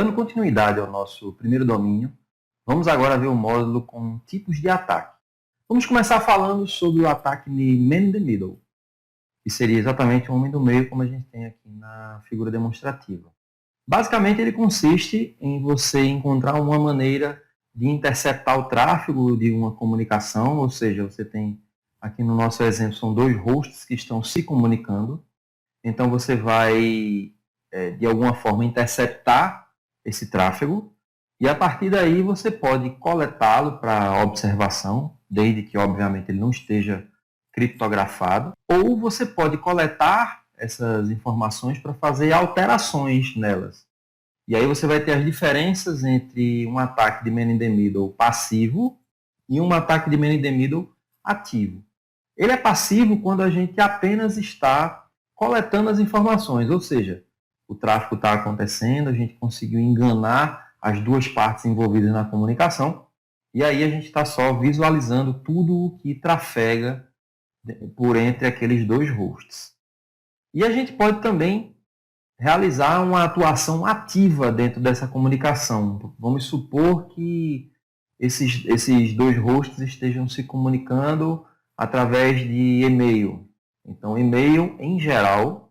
Dando continuidade ao nosso primeiro domínio, vamos agora ver o módulo com tipos de ataque. Vamos começar falando sobre o ataque de Man in the Middle, que seria exatamente o homem do meio, como a gente tem aqui na figura demonstrativa. Basicamente, ele consiste em você encontrar uma maneira de interceptar o tráfego de uma comunicação, ou seja, você tem, aqui no nosso exemplo, são dois hosts que estão se comunicando. Então, você vai, de alguma forma, interceptar esse tráfego e, a partir daí, você pode coletá-lo para observação, desde que, obviamente, ele não esteja criptografado, ou você pode coletar essas informações para fazer alterações nelas. E aí você vai ter as diferenças entre um ataque de Man in the Middle passivo e um ataque de Man in the Middle ativo. Ele é passivo quando a gente apenas está coletando as informações, ou seja, o tráfego está acontecendo, a gente conseguiu enganar as duas partes envolvidas na comunicação, e aí a gente está só visualizando tudo o que trafega por entre aqueles dois hosts. E a gente pode também realizar uma atuação ativa dentro dessa comunicação. Vamos supor que esses dois hosts estejam se comunicando através de e-mail. Então, e-mail, em geral,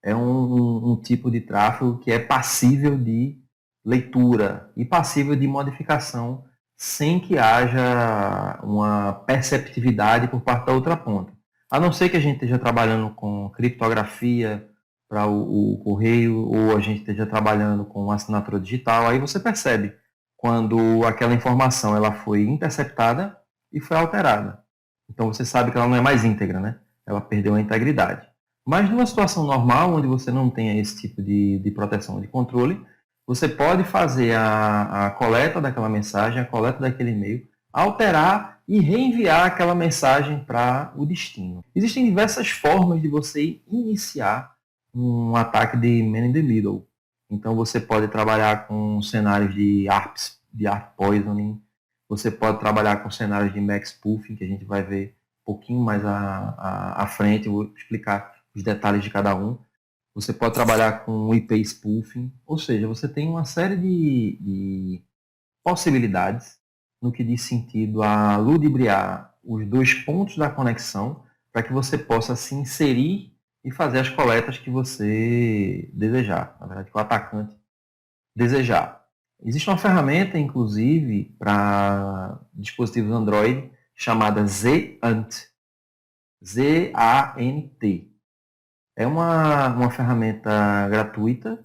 é um tipo de tráfego que é passível de leitura e passível de modificação sem que haja uma perceptividade por parte da outra ponta. A não ser que a gente esteja trabalhando com criptografia para o correio, ou a gente esteja trabalhando com assinatura digital, aí você percebe quando aquela informação ela foi interceptada e foi alterada. Então você sabe que ela não é mais íntegra, né? Ela perdeu a integridade. Mas numa situação normal, onde você não tenha esse tipo de proteção de controle, você pode fazer a coleta daquela mensagem, a coleta daquele e-mail, alterar e reenviar aquela mensagem para o destino. Existem diversas formas de você iniciar um ataque de Man in the Middle. Então você pode trabalhar com cenários de ARP poisoning, você pode trabalhar com cenários de MAC spoofing, que a gente vai ver um pouquinho mais à frente, eu vou explicar os detalhes de cada um. Você pode trabalhar com IP spoofing, ou seja, você tem uma série de possibilidades no que diz sentido a ludibriar os dois pontos da conexão para que você possa se inserir e fazer as coletas que você desejar, na verdade, que o atacante desejar. Existe uma ferramenta, inclusive, para dispositivos Android chamada ZANT. Z-A-N-T. É uma ferramenta gratuita,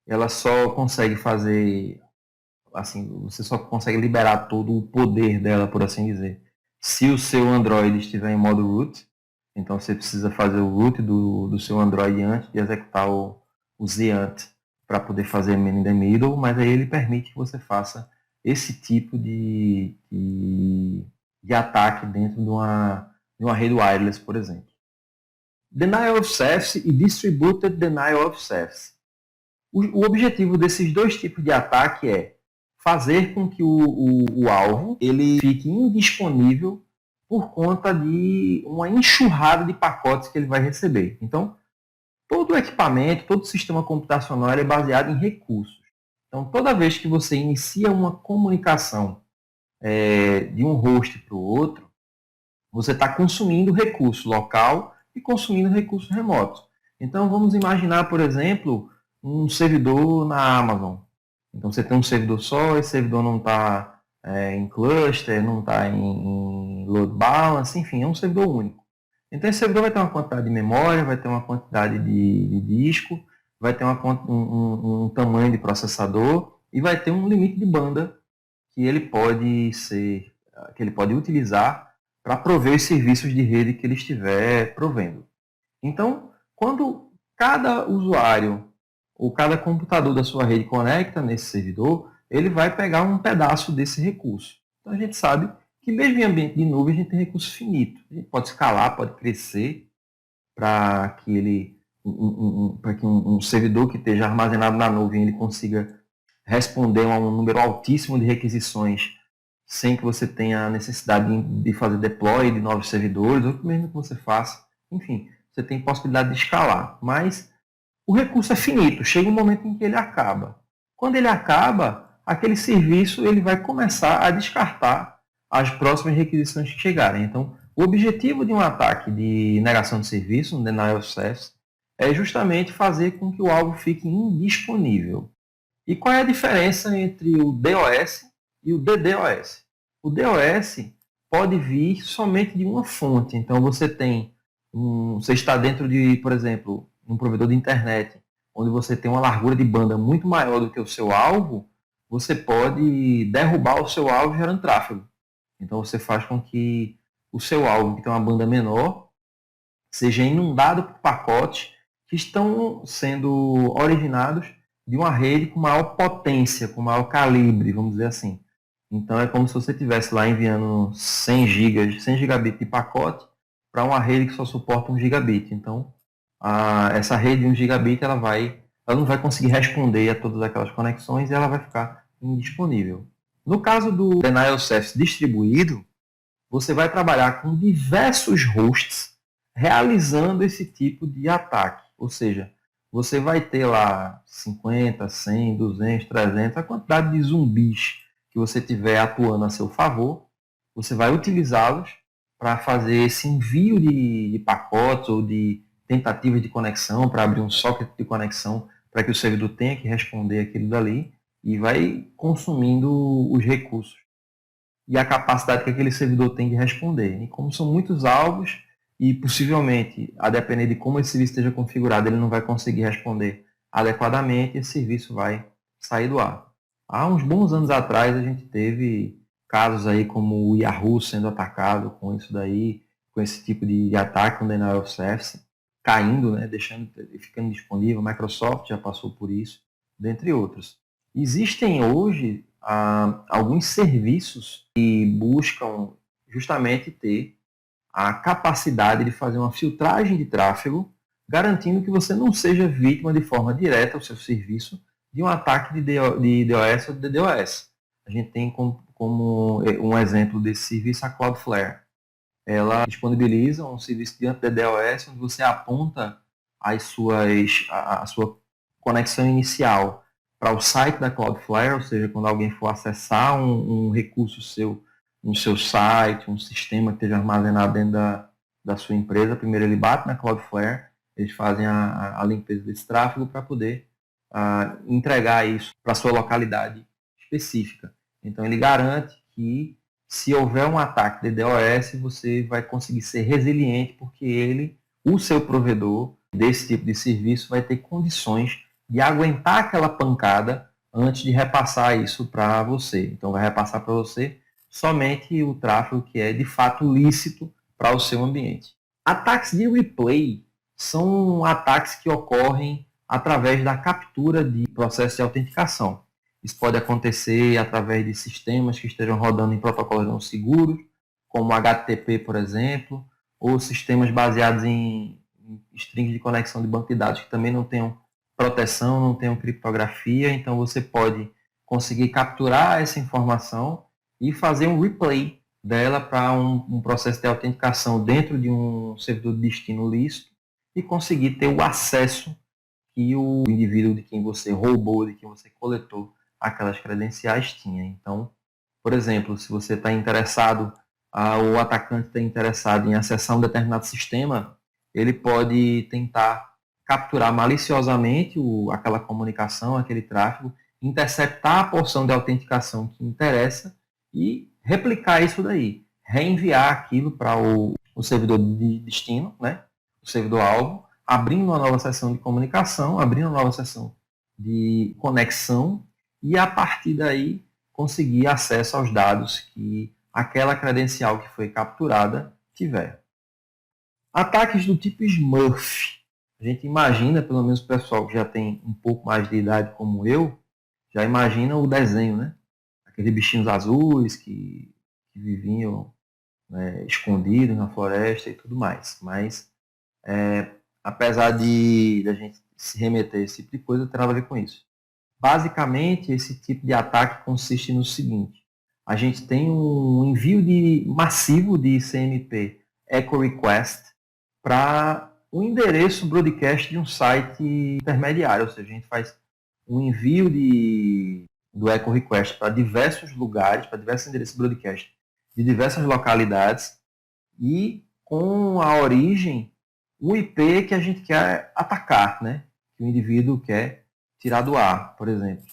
ela só consegue fazer, assim, você só consegue liberar todo o poder dela, por assim dizer, se o seu Android estiver em modo root. Então você precisa fazer o root do seu Android antes de executar o ZANT para poder fazer Man in the Middle, mas aí ele permite que você faça esse tipo de ataque dentro de uma rede wireless, por exemplo. Denial of Service e Distributed Denial of Service. O objetivo desses dois tipos de ataque é fazer com que o alvo ele fique indisponível por conta de uma enxurrada de pacotes que ele vai receber. Então, todo o equipamento, todo o sistema computacional é baseado em recursos. Então, toda vez que você inicia uma comunicação de um host para o outro, você está consumindo recurso local e consumindo recursos remotos. Então, vamos imaginar, por exemplo, um servidor na Amazon. Então, você tem um servidor só, esse servidor não está em cluster, não está em load balance, enfim, é um servidor único. Então, esse servidor vai ter uma quantidade de memória, vai ter uma quantidade de disco, vai ter um tamanho de processador e vai ter um limite de banda que ele pode utilizar para prover os serviços de rede que ele estiver provendo. Então, quando cada usuário ou cada computador da sua rede conecta nesse servidor, ele vai pegar um pedaço desse recurso. Então, a gente sabe que mesmo em ambiente de nuvem a gente tem recurso finito. A gente pode escalar, pode crescer para que um servidor que esteja armazenado na nuvem ele consiga responder a um número altíssimo de requisições sem que você tenha a necessidade de fazer deploy de novos servidores, ou mesmo que você faça. Enfim, você tem possibilidade de escalar, mas o recurso é finito, chega um momento em que ele acaba. Quando ele acaba, aquele serviço ele vai começar a descartar as próximas requisições que chegarem. Então, o objetivo de um ataque de negação de serviço, um denial of service, é justamente fazer com que o alvo fique indisponível. E qual é a diferença entre o DOS e o DDoS? O DOS pode vir somente de uma fonte. Então, você está dentro de, por exemplo, um provedor de internet, onde você tem uma largura de banda muito maior do que o seu alvo, você pode derrubar o seu alvo gerando tráfego. Então, você faz com que o seu alvo, que tem uma banda menor, seja inundado por pacotes que estão sendo originados de uma rede com maior potência, com maior calibre, vamos dizer assim. Então é como se você estivesse lá enviando 100 gigabit de pacote para uma rede que só suporta 1 gigabit. Então essa rede de 1 gigabit ela não vai conseguir responder a todas aquelas conexões e ela vai ficar indisponível. No caso do Denial of Service distribuído, você vai trabalhar com diversos hosts realizando esse tipo de ataque. Ou seja, você vai ter lá 50, 100, 200, 300, a quantidade de zumbis que você tiver atuando a seu favor, você vai utilizá-los para fazer esse envio de pacotes ou de tentativas de conexão, para abrir um socket de conexão, para que o servidor tenha que responder aquilo dali e vai consumindo os recursos e a capacidade que aquele servidor tem de responder. E como são muitos alvos, e possivelmente, a depender de como esse serviço esteja configurado, ele não vai conseguir responder adequadamente, esse serviço vai sair do ar. Há uns bons anos atrás, a gente teve casos aí como o Yahoo sendo atacado com isso daí, com esse tipo de ataque, um denial of service, caindo, né, ficando disponível. A Microsoft já passou por isso, dentre outros. Existem hoje alguns serviços que buscam justamente ter a capacidade de fazer uma filtragem de tráfego, garantindo que você não seja vítima de forma direta ao seu serviço de um ataque de DOS ou de DDoS. A gente tem como um exemplo desse serviço a Cloudflare. Ela disponibiliza um serviço de DDoS onde você aponta a sua conexão inicial para o site da Cloudflare, ou seja, quando alguém for acessar um recurso seu no seu site, um sistema que esteja armazenado dentro da sua empresa, primeiro ele bate na Cloudflare, eles fazem a limpeza desse tráfego para poder entregar isso para a sua localidade específica. Então ele garante que se houver um ataque de DDoS, você vai conseguir ser resiliente, porque o seu provedor desse tipo de serviço vai ter condições de aguentar aquela pancada antes de repassar isso para você. Então vai repassar para você somente o tráfego que é de fato lícito para o seu ambiente. Ataques de replay são ataques que ocorrem através da captura de processos de autenticação. Isso pode acontecer através de sistemas que estejam rodando em protocolos não seguros, como HTTP, por exemplo, ou sistemas baseados em strings de conexão de banco de dados que também não tenham proteção, não tenham criptografia. Então você pode conseguir capturar essa informação e fazer um replay dela para um processo de autenticação dentro de um servidor de destino lícito e conseguir ter o acesso que o indivíduo de quem você roubou, de quem você coletou aquelas credenciais tinha. Então, por exemplo, se você está interessado, o atacante está interessado em acessar um determinado sistema, ele pode tentar capturar maliciosamente aquela comunicação, aquele tráfego, interceptar a porção de autenticação que interessa e replicar isso daí, reenviar aquilo para o servidor de destino, né? O servidor alvo, abrindo uma nova seção de comunicação, abrindo uma nova seção de conexão e a partir daí conseguir acesso aos dados que aquela credencial que foi capturada tiver. Ataques do tipo Smurf. A gente imagina, pelo menos o pessoal que já tem um pouco mais de idade como eu, já imagina o desenho, né? Aqueles bichinhos azuis que viviam, né, escondidos na floresta e tudo mais. Mas, apesar de a gente se remeter a esse tipo de coisa, não tem nada a ver com isso. Basicamente, esse tipo de ataque consiste no seguinte: a gente tem um envio massivo de CMP Echo Request para o endereço broadcast de um site intermediário, ou seja, a gente faz um envio do echo request para diversos lugares, para diversos endereços broadcast de diversas localidades e com a origem um IP que a gente quer atacar, né? Que o indivíduo quer tirar do ar, por exemplo.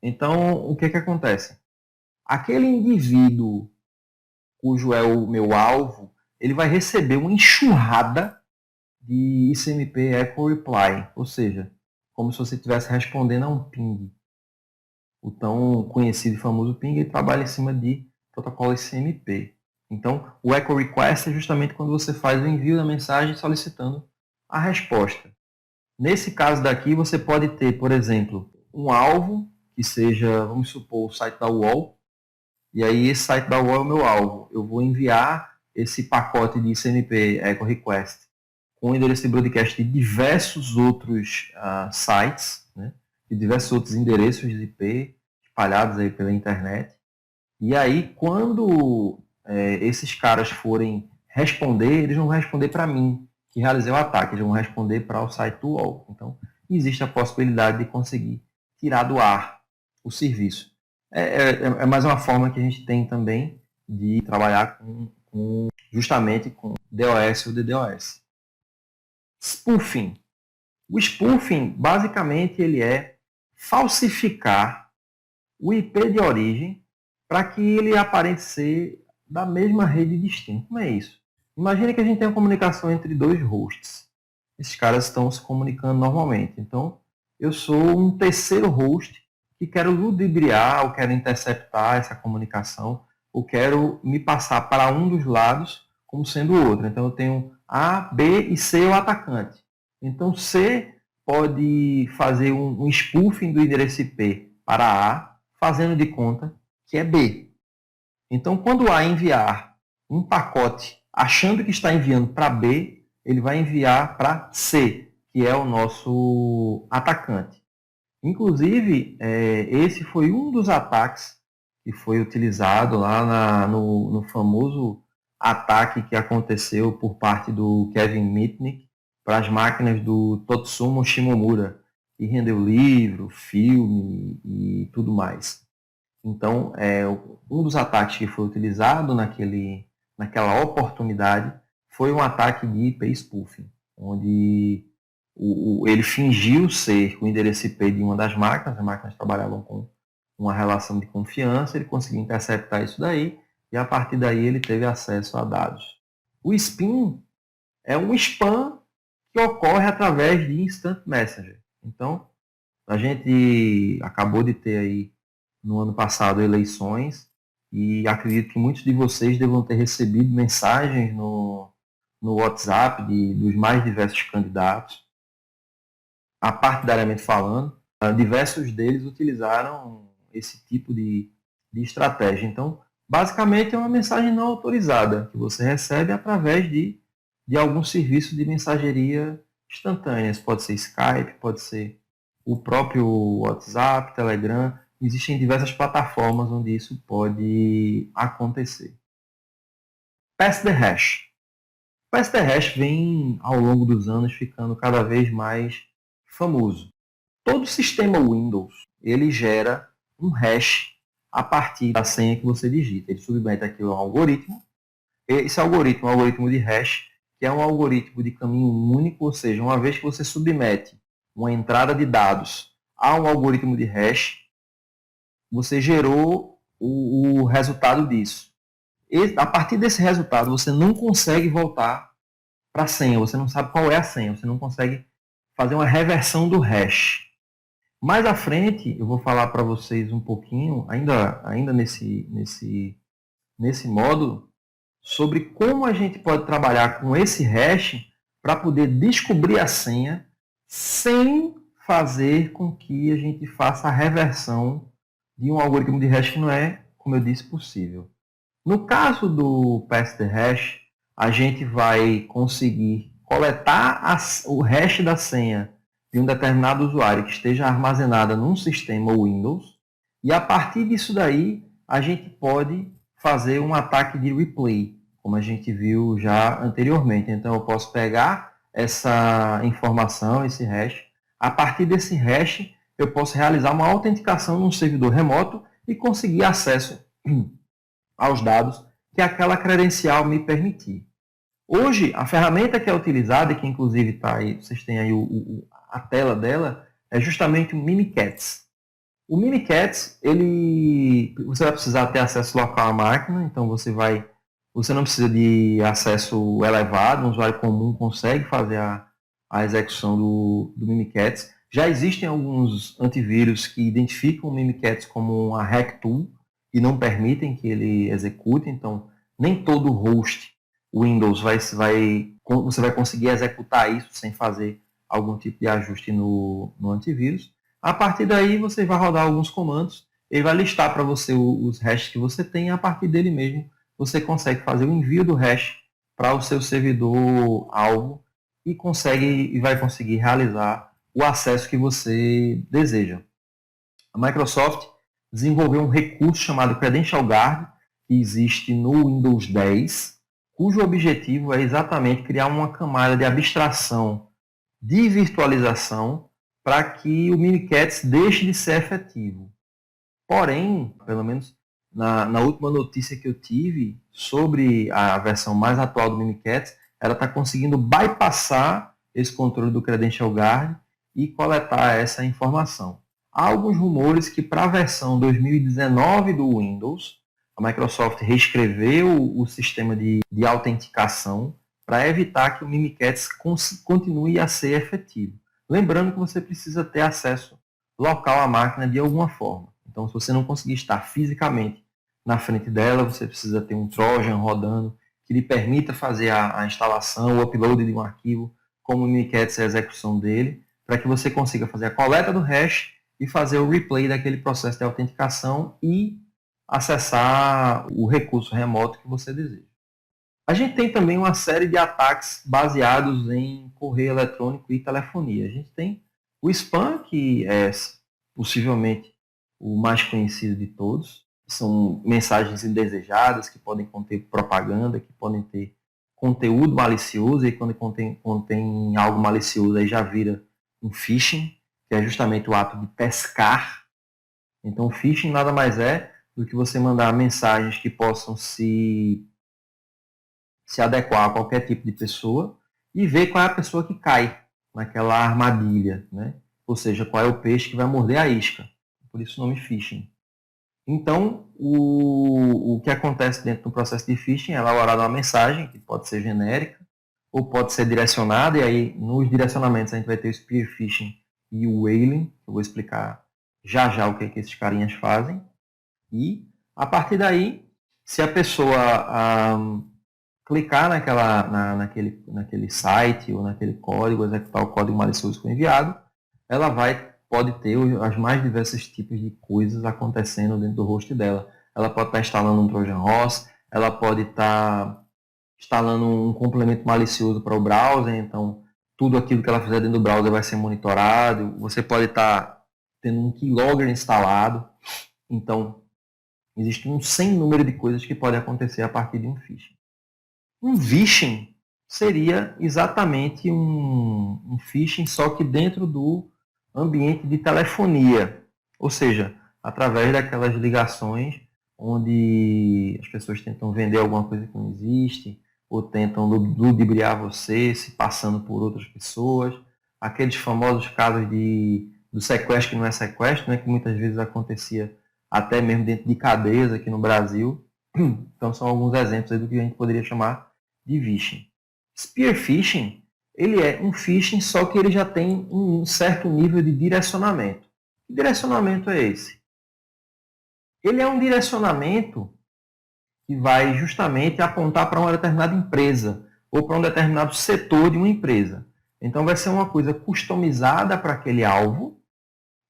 Então, o que acontece? Aquele indivíduo cujo é o meu alvo, ele vai receber uma enxurrada de ICMP Echo Reply, ou seja, como se você estivesse respondendo a um ping. O tão conhecido e famoso ping, ele trabalha em cima de protocolo ICMP. Então, o Echo Request é justamente quando você faz o envio da mensagem solicitando a resposta. Nesse caso daqui, você pode ter, por exemplo, um alvo, que seja, vamos supor, o site da UOL, e aí esse site da UOL é o meu alvo. Eu vou enviar esse pacote de ICMP Echo Request com o endereço de broadcast de diversos outros sites, né, de diversos outros endereços de IP espalhados aí pela internet. E aí, quando esses caras forem responder, eles não vão responder para mim, que realizei o ataque, eles vão responder para o site do UOL. Então, existe a possibilidade de conseguir tirar do ar o serviço. É mais uma forma que a gente tem também de trabalhar justamente com DOS ou DDoS. Spoofing. O spoofing, basicamente, ele é falsificar o IP de origem para que ele aparente ser da mesma rede distinta. Como é isso? Imagine que a gente tem uma comunicação entre dois hosts. Esses caras estão se comunicando normalmente. Então, eu sou um terceiro host que quero ludibriar, ou quero interceptar essa comunicação, ou quero me passar para um dos lados como sendo o outro. Então, eu tenho A, B e C o atacante. Então, C pode fazer um spoofing do endereço IP para A, fazendo de conta que é B. Então, quando A enviar um pacote achando que está enviando para B, ele vai enviar para C, que é o nosso atacante. Inclusive, esse foi um dos ataques que foi utilizado lá no famoso ataque que aconteceu por parte do Kevin Mitnick para as máquinas do Totsumo Shimomura, que rendeu livro, filme e tudo mais. Então, um dos ataques que foi utilizado naquela oportunidade foi um ataque de IP spoofing, onde ele fingiu ser o endereço IP de uma das máquinas, as máquinas trabalhavam com uma relação de confiança, ele conseguiu interceptar isso daí, e a partir daí ele teve acesso a dados. O spam é um spam que ocorre através de Instant Messenger. Então, a gente acabou de ter aí, no ano passado, eleições, e acredito que muitos de vocês devam ter recebido mensagens no WhatsApp dos mais diversos candidatos, partidariamente falando. Diversos deles utilizaram esse tipo de estratégia. Então, basicamente é uma mensagem não autorizada que você recebe através de algum serviço de mensageria instantânea. Isso pode ser Skype, pode ser o próprio WhatsApp, Telegram. Existem diversas plataformas onde isso pode acontecer. Pass the hash. Pass the hash vem, ao longo dos anos, ficando cada vez mais famoso. Todo sistema Windows, ele gera um hash a partir da senha que você digita. Ele submete aqui um algoritmo. Esse algoritmo é um algoritmo de hash, que é um algoritmo de caminho único, ou seja, uma vez que você submete uma entrada de dados a um algoritmo de hash, você gerou o resultado disso. A partir desse resultado, você não consegue voltar para a senha, você não sabe qual é a senha, você não consegue fazer uma reversão do hash. Mais à frente, eu vou falar para vocês um pouquinho, ainda nesse módulo, sobre como a gente pode trabalhar com esse hash para poder descobrir a senha sem fazer com que a gente faça a reversão de um algoritmo de hash que não é, como eu disse, possível. No caso do pass the hash, a gente vai conseguir coletar o hash da senha de um determinado usuário que esteja armazenada num sistema Windows, e a partir disso daí a gente pode fazer um ataque de replay, como a gente viu já anteriormente. Então eu posso pegar essa informação, esse hash, a partir desse hash eu posso realizar uma autenticação num servidor remoto e conseguir acesso aos dados que aquela credencial me permitir. Hoje, a ferramenta que é utilizada, e que inclusive está aí, vocês têm aí a tela dela, é justamente o Mimikatz. O Mimikatz, você vai precisar ter acesso local à máquina, então você não precisa de acesso elevado, um usuário comum consegue fazer a execução do Mimikatz. Já existem alguns antivírus que identificam o Mimikatz como uma hack tool e não permitem que ele execute, então nem todo host Windows você vai conseguir executar isso sem fazer algum tipo de ajuste no antivírus. A partir daí você vai rodar alguns comandos, ele vai listar para você os hashes que você tem e a partir dele mesmo você consegue fazer o envio do hash para o seu servidor alvo e vai conseguir realizar o acesso que você deseja. A Microsoft desenvolveu um recurso chamado Credential Guard, que existe no Windows 10, cujo objetivo é exatamente criar uma camada de abstração de virtualização para que o Mimikatz deixe de ser efetivo. Porém, pelo menos na última notícia que eu tive sobre a versão mais atual do Mimikatz, ela está conseguindo bypassar esse controle do Credential Guard e coletar essa informação. Há alguns rumores que para a versão 2019 do Windows, a Microsoft reescreveu o sistema de autenticação para evitar que o Mimikatz continue a ser efetivo. Lembrando que você precisa ter acesso local à máquina de alguma forma. Então, se você não conseguir estar fisicamente na frente dela, você precisa ter um Trojan rodando que lhe permita fazer a instalação, o upload de um arquivo, como o Mimikatz e a execução dele, para que você consiga fazer a coleta do hash e fazer o replay daquele processo de autenticação e acessar o recurso remoto que você deseja. A gente tem também uma série de ataques baseados em correio eletrônico e telefonia. A gente tem o spam, que é possivelmente o mais conhecido de todos. São mensagens indesejadas que podem conter propaganda, que podem ter conteúdo malicioso, e quando contém algo malicioso aí já vira um phishing, que é justamente o ato de pescar. Então, o phishing nada mais é do que você mandar mensagens que possam se adequar a qualquer tipo de pessoa e ver qual é a pessoa que cai naquela armadilha, né? Ou seja, qual é o peixe que vai morder a isca. Por isso o nome phishing. Então, o que acontece dentro do processo de phishing é elaborada uma mensagem, que pode ser genérica, ou pode ser direcionada, e aí nos direcionamentos a gente vai ter o spear phishing e o whaling, que eu vou explicar já já o que esses carinhas fazem. E, a partir daí, se a pessoa clicar naquele site ou naquele código, executar o código malicioso que foi enviado, ela pode ter os mais diversos tipos de coisas acontecendo dentro do host dela. Ela pode estar instalando um Trojan Horse, ela pode estar instalando um complemento malicioso para o browser, então tudo aquilo que ela fizer dentro do browser vai ser monitorado. Você pode estar tendo um keylogger instalado. Então, existe um sem número de coisas que podem acontecer a partir de um phishing. Um vishing seria exatamente um phishing, só que dentro do ambiente de telefonia, ou seja, através daquelas ligações onde as pessoas tentam vender alguma coisa que não existe, ou tentam ludibriar você, se passando por outras pessoas, aqueles famosos casos do sequestro que não é sequestro, né, que muitas vezes acontecia até mesmo dentro de cadeias aqui no Brasil. Então são alguns exemplos aí do que a gente poderia chamar de phishing. Spear phishing, ele é um phishing, só que ele já tem um certo nível de direcionamento. Que direcionamento é esse? Ele é um direcionamento que vai justamente apontar para uma determinada empresa ou para um determinado setor de uma empresa. Então vai ser uma coisa customizada para aquele alvo,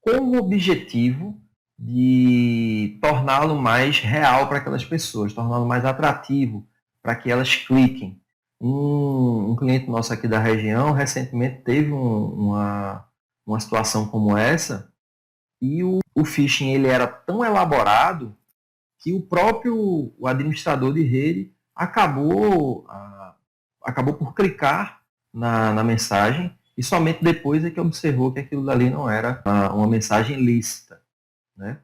com o objetivo de torná-lo mais real para aquelas pessoas, torná-lo mais atrativo para que elas cliquem. Um cliente nosso aqui da região recentemente teve uma situação como essa, e o phishing ele era tão elaborado que o administrador de rede acabou por clicar na mensagem e somente depois é que observou que aquilo dali não era uma mensagem lícita, né?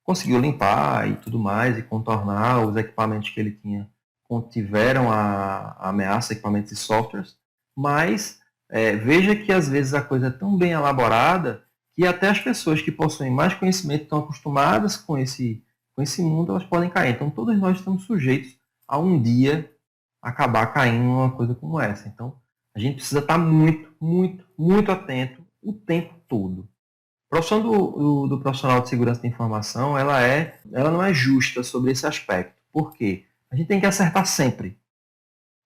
Conseguiu limpar e tudo mais, e contornar os equipamentos que ele tinha, contiveram a ameaça, equipamentos e softwares, mas veja que às vezes a coisa é tão bem elaborada que até as pessoas que possuem mais conhecimento, estão acostumadas com esse mundo, elas podem cair. Então todos nós estamos sujeitos a um dia acabar caindo numa coisa como essa. Então a gente precisa estar muito, muito, muito atento o tempo todo. A profissão do profissional de segurança da informação, ela não é justa sobre esse aspecto. Por quê? A gente tem que acertar sempre.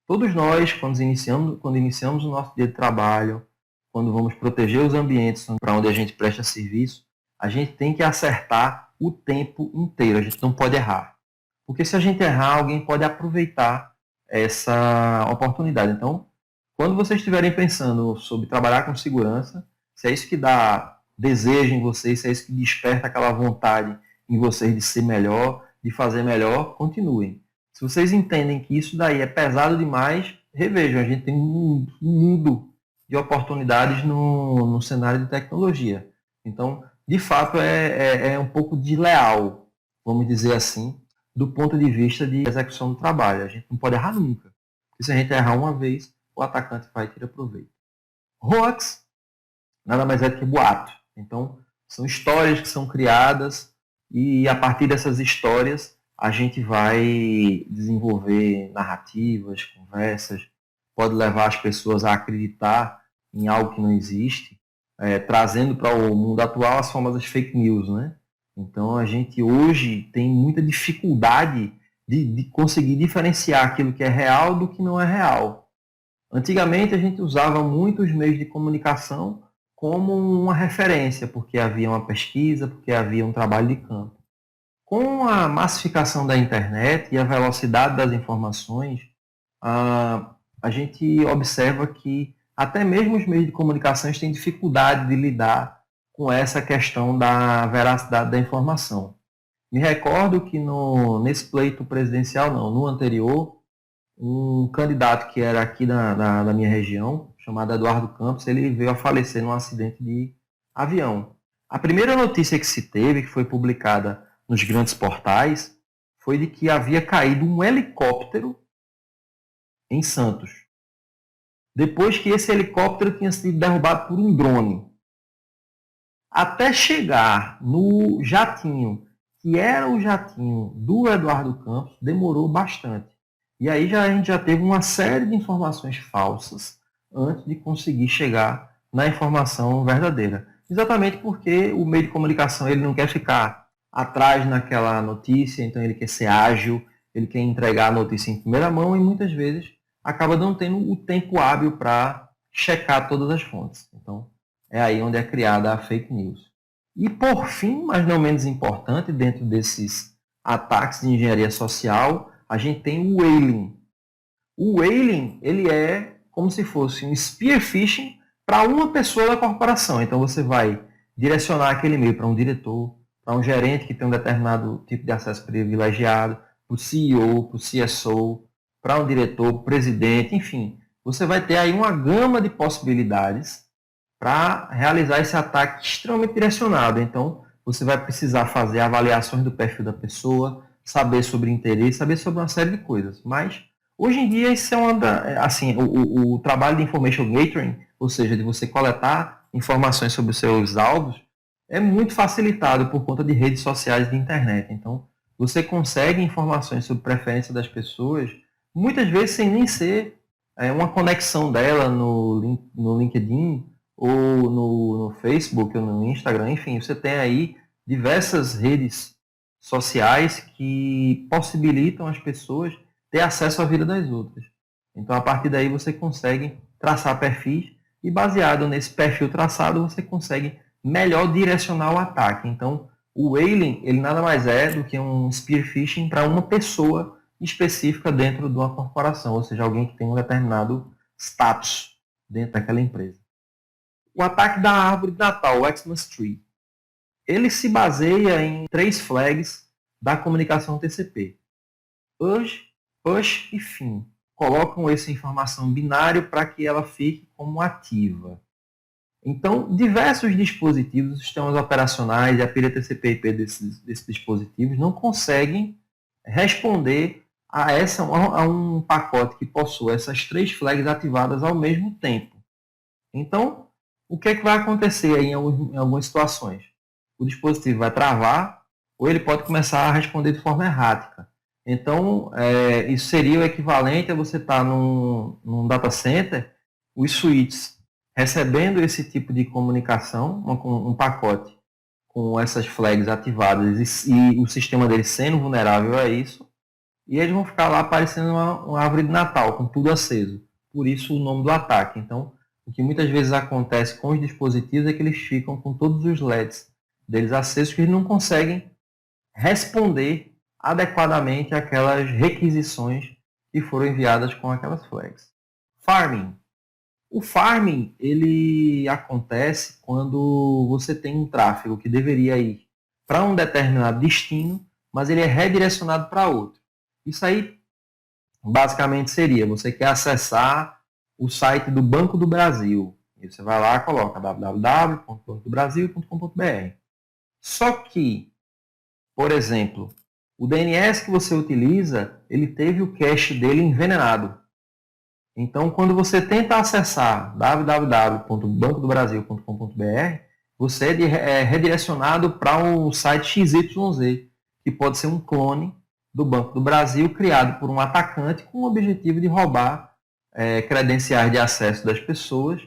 Todos nós, quando iniciamos o nosso dia de trabalho, quando vamos proteger os ambientes para onde a gente presta serviço, a gente tem que acertar o tempo inteiro. A gente não pode errar. Porque se a gente errar, alguém pode aproveitar essa oportunidade. Então, quando vocês estiverem pensando sobre trabalhar com segurança, se é isso que dá desejo em vocês, se é isso que desperta aquela vontade em vocês de ser melhor, de fazer melhor, continuem. Se vocês entendem que isso daí é pesado demais, revejam. A gente tem um mundo de oportunidades no cenário de tecnologia. Então, de fato, é um pouco desleal, vamos dizer assim, do ponto de vista de execução do trabalho. A gente não pode errar nunca. Porque se a gente errar uma vez, o atacante vai tirar proveito. Hoax nada mais é do que boato. Então, são histórias que são criadas e a partir dessas histórias a gente vai desenvolver narrativas, conversas, pode levar as pessoas a acreditar em algo que não existe, trazendo para o mundo atual as famosas fake news, né? Então, a gente hoje tem muita dificuldade de conseguir diferenciar aquilo que é real do que não é real. Antigamente, a gente usava muitos meios de comunicação como uma referência, porque havia uma pesquisa, porque havia um trabalho de campo. Com a massificação da internet e a velocidade das informações, a gente observa que até mesmo os meios de comunicação têm dificuldade de lidar com essa questão da veracidade da informação. Me recordo que nesse pleito presidencial, não, no anterior, um candidato que era aqui da minha região, chamado Eduardo Campos, ele veio a falecer num acidente de avião. A primeira notícia que se teve, que foi publicada nos grandes portais, foi de que havia caído um helicóptero em Santos. Depois que esse helicóptero tinha sido derrubado por um drone. Até chegar no jatinho, que era o jatinho do Eduardo Campos, demorou bastante. E aí a gente já teve uma série de informações falsas antes de conseguir chegar na informação verdadeira. Exatamente porque o meio de comunicação ele não quer ficar atrás naquela notícia, então ele quer ser ágil, ele quer entregar a notícia em primeira mão e muitas vezes acaba não tendo o tempo hábil para checar todas as fontes. Então é aí onde é criada a fake news. E por fim, mas não menos importante, dentro desses ataques de engenharia social, a gente tem o whaling. O whaling, ele é como se fosse um spear phishing para uma pessoa da corporação. Então você vai direcionar aquele e-mail para um diretor, para um gerente que tem um determinado tipo de acesso privilegiado, para o CEO, para o CSO, para um diretor, para o presidente, enfim. Você vai ter aí uma gama de possibilidades para realizar esse ataque extremamente direcionado. Então, você vai precisar fazer avaliações do perfil da pessoa, saber sobre interesse, saber sobre uma série de coisas. Mas, hoje em dia, isso é assim, o trabalho de information gathering, ou seja, de você coletar informações sobre os seus alvos, é muito facilitado por conta de redes sociais de internet. Então, você consegue informações sobre preferência das pessoas, muitas vezes sem nem ser uma conexão dela no LinkedIn, ou no Facebook, ou no Instagram, enfim, você tem aí diversas redes sociais que possibilitam as pessoas ter acesso à vida das outras. Então, a partir daí, você consegue traçar perfis e, baseado nesse perfil traçado, você consegue melhor direcionar o ataque. Então, o whaling, ele nada mais é do que um spear phishing para uma pessoa específica dentro de uma corporação, ou seja, alguém que tem um determinado status dentro daquela empresa. O ataque da árvore de Natal, o Xmas Tree, ele se baseia em 3 flags da comunicação TCP. Urge, push e fin. colocam essa informação binário para que ela fique como ativa. Então, diversos dispositivos, sistemas operacionais e a pilha TCP/IP desses dispositivos não conseguem responder a um pacote que possua essas 3 flags ativadas ao mesmo tempo. Então, o que é que vai acontecer aí em algumas situações? O dispositivo vai travar ou ele pode começar a responder de forma errática. Então, isso seria o equivalente a você estar num data center, os switches recebendo esse tipo de comunicação, um pacote com essas flags ativadas e o sistema deles sendo vulnerável a isso, e eles vão ficar lá parecendo uma árvore de Natal, com tudo aceso. Por isso o nome do ataque. Então, o que muitas vezes acontece com os dispositivos é que eles ficam com todos os LEDs deles acesos, que eles não conseguem responder adequadamente àquelas requisições que foram enviadas com aquelas flags. Farming. O farming, ele acontece quando você tem um tráfego que deveria ir para um determinado destino, mas ele é redirecionado para outro. Isso aí, basicamente, seria, você quer acessar o site do Banco do Brasil. E você vai lá e coloca www.bancodobrasil.com.br. Só que, por exemplo, o DNS que você utiliza, ele teve o cache dele envenenado. Então, quando você tenta acessar www.bancodobrasil.com.br, você é redirecionado para um site XYZ, que pode ser um clone do Banco do Brasil, criado por um atacante com o objetivo de roubar credenciais de acesso das pessoas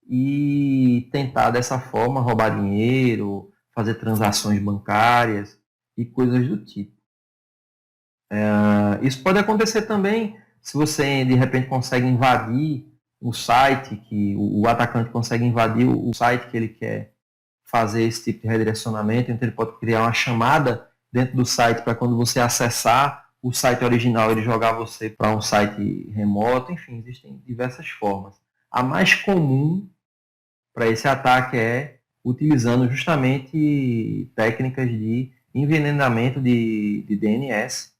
e tentar, dessa forma, roubar dinheiro, fazer transações bancárias e coisas do tipo. Isso pode acontecer também se você, de repente, consegue invadir o site, que o atacante consegue invadir o site que ele quer fazer esse tipo de redirecionamento, então ele pode criar uma chamada dentro do site para quando você acessar o site original, ele jogar você para um site remoto. Enfim, existem diversas formas. A mais comum para esse ataque é utilizando justamente técnicas de envenenamento de DNS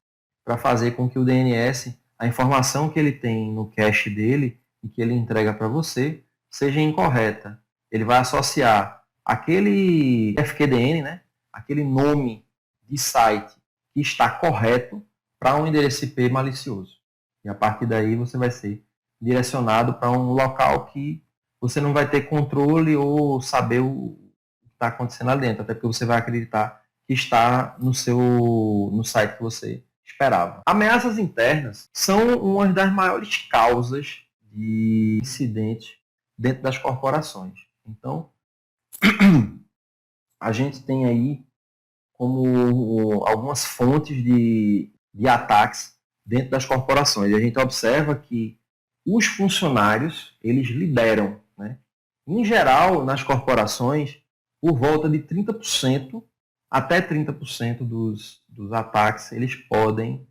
para fazer com que o DNS, a informação que ele tem no cache dele e que ele entrega para você, seja incorreta. Ele vai associar aquele FQDN, né, aquele nome de site que está correto, para um endereço IP malicioso. E a partir daí você vai ser direcionado para um local que você não vai ter controle ou saber o que está acontecendo lá dentro, até porque você vai acreditar que está no site que você esperava. Ameaças internas são uma das maiores causas de incidentes dentro das corporações. Então, a gente tem aí como algumas fontes de ataques dentro das corporações. A gente observa que os funcionários, eles lideram, né? Em geral, nas corporações, por volta de 30% até 30% dos ataques, eles podem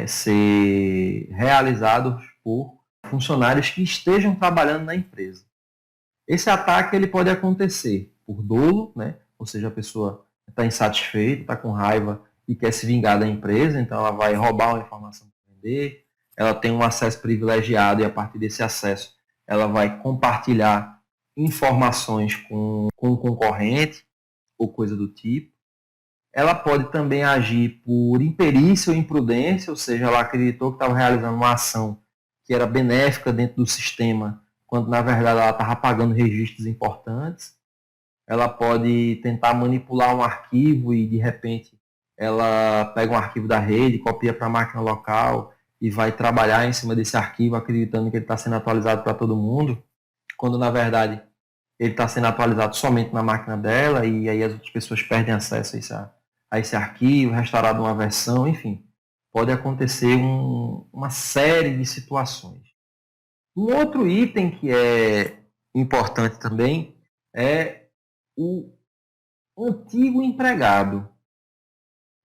ser realizados por funcionários que estejam trabalhando na empresa. Esse ataque ele pode acontecer por dolo, né? Ou seja, a pessoa está insatisfeita, está com raiva e quer se vingar da empresa, então ela vai roubar uma informação para vender, ela tem um acesso privilegiado e a partir desse acesso ela vai compartilhar informações com o concorrente ou coisa do tipo. Ela pode também agir por imperícia ou imprudência, ou seja, ela acreditou que estava realizando uma ação que era benéfica dentro do sistema, quando na verdade ela estava apagando registros importantes. Ela pode tentar manipular um arquivo e de repente ela pega um arquivo da rede, copia para a máquina local e vai trabalhar em cima desse arquivo acreditando que ele está sendo atualizado para todo mundo, quando na verdade ele está sendo atualizado somente na máquina dela e aí as outras pessoas perdem acesso a esse arquivo, restaurado uma versão, enfim. Pode acontecer uma série de situações. Um outro item que é importante também é o antigo empregado.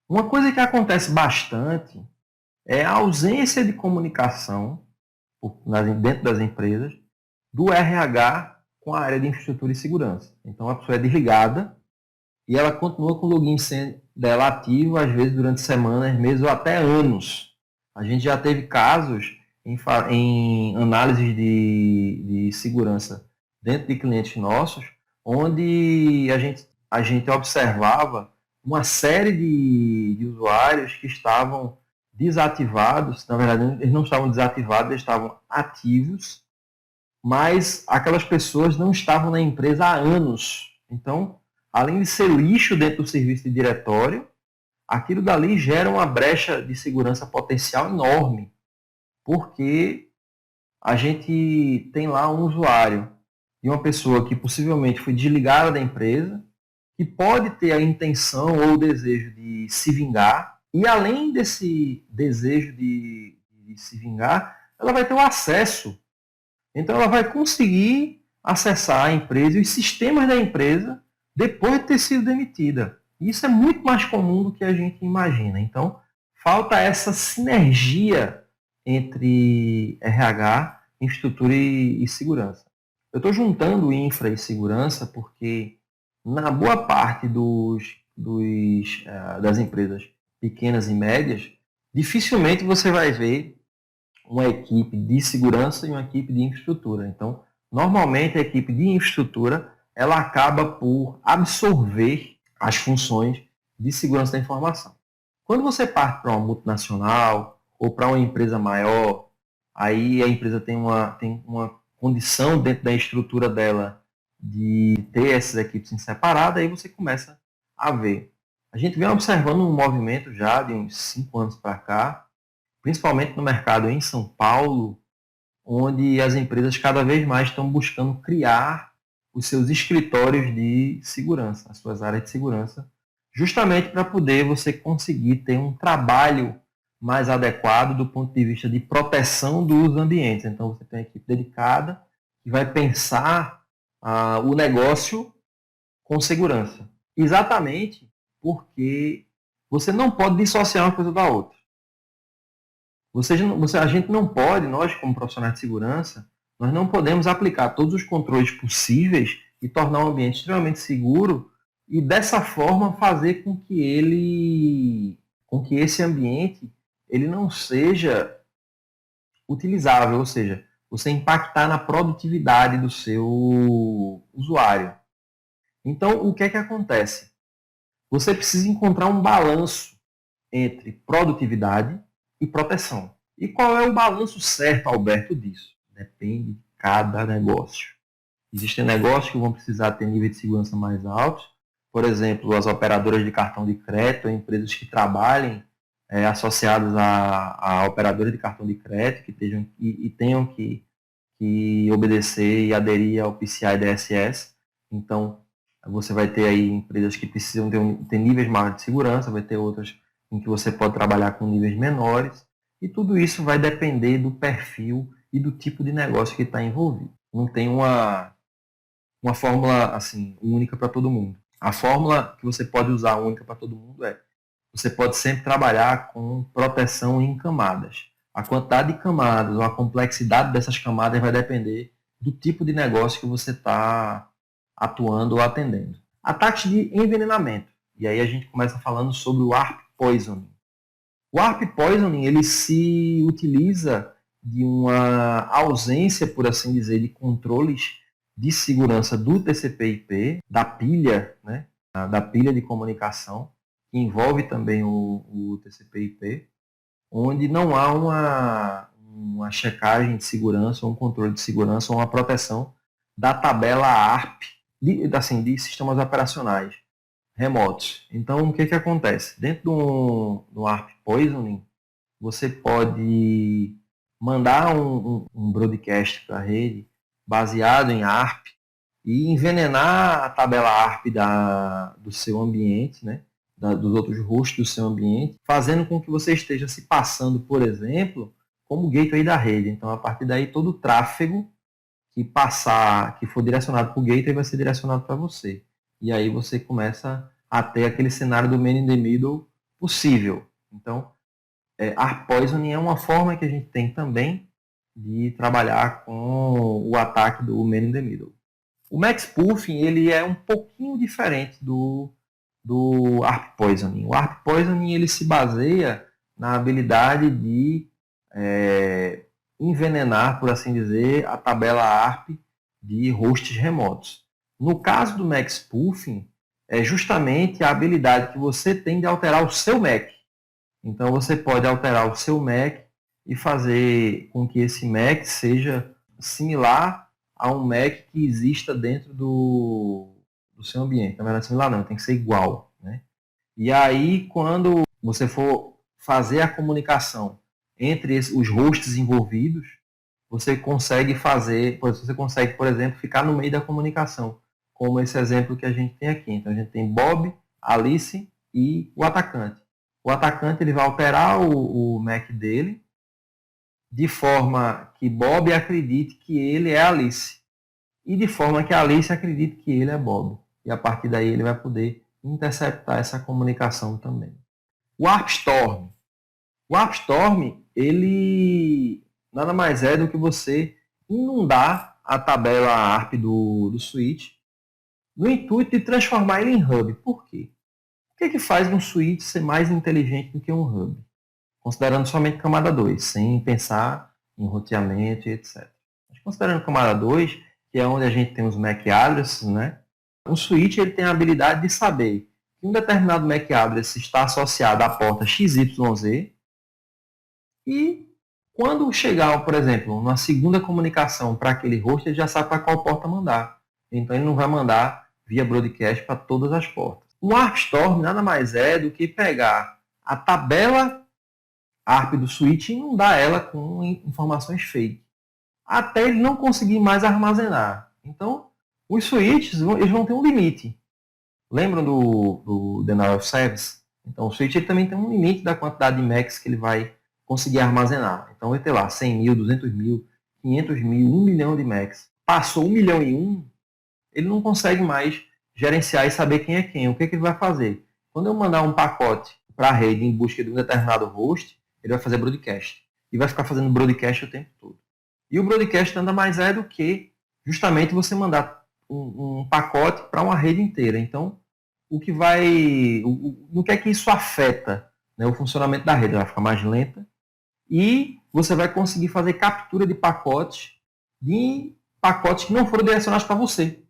Uma coisa que acontece bastante é a ausência de comunicação dentro das empresas do RH com a área de infraestrutura e segurança. Então a pessoa é desligada e ela continua com o login dela ativo, às vezes durante semanas, meses ou até anos. A gente já teve casos em análises de segurança dentro de clientes nossos, onde a gente observava uma série de usuários que estavam desativados, na verdade eles não estavam desativados, eles estavam ativos, mas aquelas pessoas não estavam na empresa há anos. Então, além de ser lixo dentro do serviço de diretório, aquilo dali gera uma brecha de segurança potencial enorme, porque a gente tem lá um usuário e uma pessoa que possivelmente foi desligada da empresa, que pode ter a intenção ou o desejo de se vingar, e além desse desejo de se vingar, ela vai ter o acesso. Então ela vai conseguir acessar a empresa e os sistemas da empresa depois de ter sido demitida. Isso é muito mais comum do que a gente imagina. Então, falta essa sinergia entre RH, infraestrutura e segurança. Eu estou juntando infra e segurança porque, na boa parte das empresas pequenas e médias, dificilmente você vai ver uma equipe de segurança e uma equipe de infraestrutura. Então, normalmente a equipe de infraestrutura ela acaba por absorver as funções de segurança da informação. Quando você parte para uma multinacional ou para uma empresa maior, aí a empresa tem uma condição dentro da estrutura dela de ter essas equipes em separado, aí você começa a ver. A gente vem observando um movimento já de uns 5 anos para cá, principalmente no mercado em São Paulo, onde as empresas cada vez mais estão buscando criar os seus escritórios de segurança, as suas áreas de segurança, justamente para poder você conseguir ter um trabalho mais adequado do ponto de vista de proteção dos ambientes. Então, você tem uma equipe dedicada que vai pensar o negócio com segurança. Exatamente porque você não pode dissociar uma coisa da outra. A gente não pode, nós como profissionais de segurança, nós não podemos aplicar todos os controles possíveis e tornar o ambiente extremamente seguro e dessa forma fazer com que esse ambiente ele não seja utilizável, ou seja, você impactar na produtividade do seu usuário. Então, o que é que acontece? Você precisa encontrar um balanço entre produtividade e proteção. E qual é o balanço certo, Alberto, disso? Depende de cada negócio. Existem negócios que vão precisar ter nível de segurança mais altos, por exemplo, as operadoras de cartão de crédito, empresas que trabalhem associadas a operadoras de cartão de crédito, que tenham que obedecer e aderir ao PCI DSS. Então, você vai ter aí empresas que precisam ter níveis maiores de segurança, vai ter outras em que você pode trabalhar com níveis menores, e tudo isso vai depender do perfil e do tipo de negócio que está envolvido. Não tem uma fórmula assim única para todo mundo. A fórmula que você pode usar única para todo mundo você pode sempre trabalhar com proteção em camadas. A quantidade de camadas ou a complexidade dessas camadas vai depender do tipo de negócio que você está atuando ou atendendo. Ataques de envenenamento. E aí a gente começa falando sobre o ARP Poisoning. O ARP Poisoning ele se utiliza de uma ausência, por assim dizer, de controles de segurança do TCP/IP, da pilha, né, da pilha de comunicação, que envolve também o TCP/IP, onde não há uma checagem de segurança, ou um controle de segurança, ou uma proteção da tabela ARP, de sistemas operacionais remotos. Então, o que acontece? Dentro do ARP Poisoning, você pode mandar um broadcast para a rede baseado em ARP e envenenar a tabela ARP do seu ambiente, né? Dos outros hosts do seu ambiente, fazendo com que você esteja se passando, por exemplo, como gateway da rede. Então, a partir daí, todo o tráfego que for direcionado para o gateway vai ser direcionado para você. E aí você começa a ter aquele cenário do man in the middle possível. Então, ARP Poisoning é uma forma que a gente tem também de trabalhar com o ataque do man in the middle. O Max Spoofing ele é um pouquinho diferente do ARP Poisoning. O ARP Poisoning ele se baseia na habilidade de envenenar, por assim dizer, a tabela ARP de hosts remotos. No caso do Mac Spoofing, é justamente a habilidade que você tem de alterar o seu Mac. Então você pode alterar o seu Mac e fazer com que esse Mac seja similar a um Mac que exista dentro do seu ambiente. Na verdade, similar não, tem que ser igual, né? E aí, quando você for fazer a comunicação entre os hosts envolvidos, você consegue por exemplo, ficar no meio da comunicação, como esse exemplo que a gente tem aqui. Então, a gente tem Bob, Alice e o atacante. O atacante ele vai alterar o Mac dele de forma que Bob acredite que ele é Alice e de forma que Alice acredite que ele é Bob. E a partir daí ele vai poder interceptar essa comunicação também. O ARP Storm. O ARP Storm, ele nada mais é do que você inundar a tabela ARP do switch no intuito de transformar ele em hub. Por quê? O que faz um switch ser mais inteligente do que um hub? Considerando somente camada 2, sem pensar em roteamento e etc. Mas considerando camada 2, que é onde a gente tem os MAC addresses, né? O switch ele tem a habilidade de saber que um determinado MAC address está associado à porta XYZ e quando chegar, por exemplo, uma segunda comunicação para aquele host, ele já sabe para qual porta mandar. Então ele não vai mandar via broadcast para todas as portas. O ARP Storm nada mais é do que pegar a tabela ARP do switch e inundar ela com informações fake, até ele não conseguir mais armazenar. Então, os switches eles vão ter um limite. Lembram do Denial of Service? Então, o switch ele também tem um limite da quantidade de MACs que ele vai conseguir armazenar. Então, vai ter lá 100 mil, 200 mil, 500 mil, 1 milhão de MACs. Passou 1 milhão e 1, ele não consegue mais gerenciar e saber quem é quem. O que ele vai fazer? Quando eu mandar um pacote para a rede em busca de um determinado host, ele vai fazer broadcast. E vai ficar fazendo broadcast o tempo todo. E o broadcast nada mais é do que justamente você mandar um pacote para uma rede inteira. Então, no que é que isso afeta, né, o funcionamento da rede? Ela vai ficar mais lenta e você vai conseguir fazer captura de pacotes que não foram direcionados para você.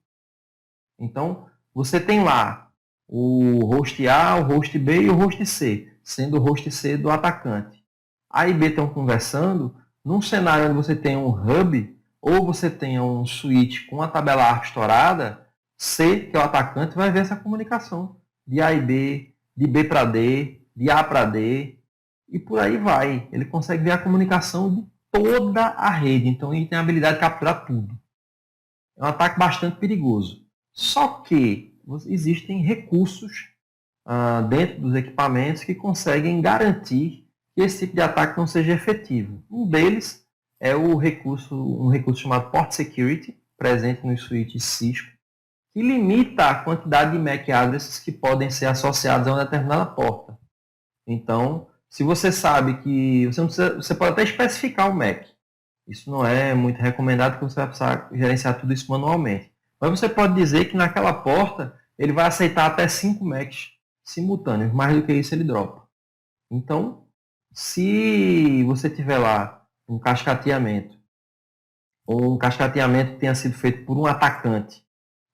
Então, você tem lá o host A, o host B e o host C, sendo o host C do atacante. A e B estão conversando num cenário onde você tem um hub ou você tem um switch com a tabela ARP estourada, C, que é o atacante, vai ver essa comunicação de A e B, de B para D, de A para D, e por aí vai. Ele consegue ver a comunicação de toda a rede, então ele tem a habilidade de capturar tudo. É um ataque bastante perigoso. Só que existem recursos dentro dos equipamentos que conseguem garantir que esse tipo de ataque não seja efetivo. Um deles é um recurso chamado Port Security, presente nos switches Cisco, que limita a quantidade de MAC addresses que podem ser associados a uma determinada porta. Então, se você sabe que você pode até especificar o MAC. Isso não é muito recomendado, porque você vai precisar gerenciar tudo isso manualmente. Mas você pode dizer que naquela porta ele vai aceitar até 5 MACs simultâneos. Mais do que isso ele dropa. Então, se você tiver lá um cascateamento, ou um cascateamento que tenha sido feito por um atacante,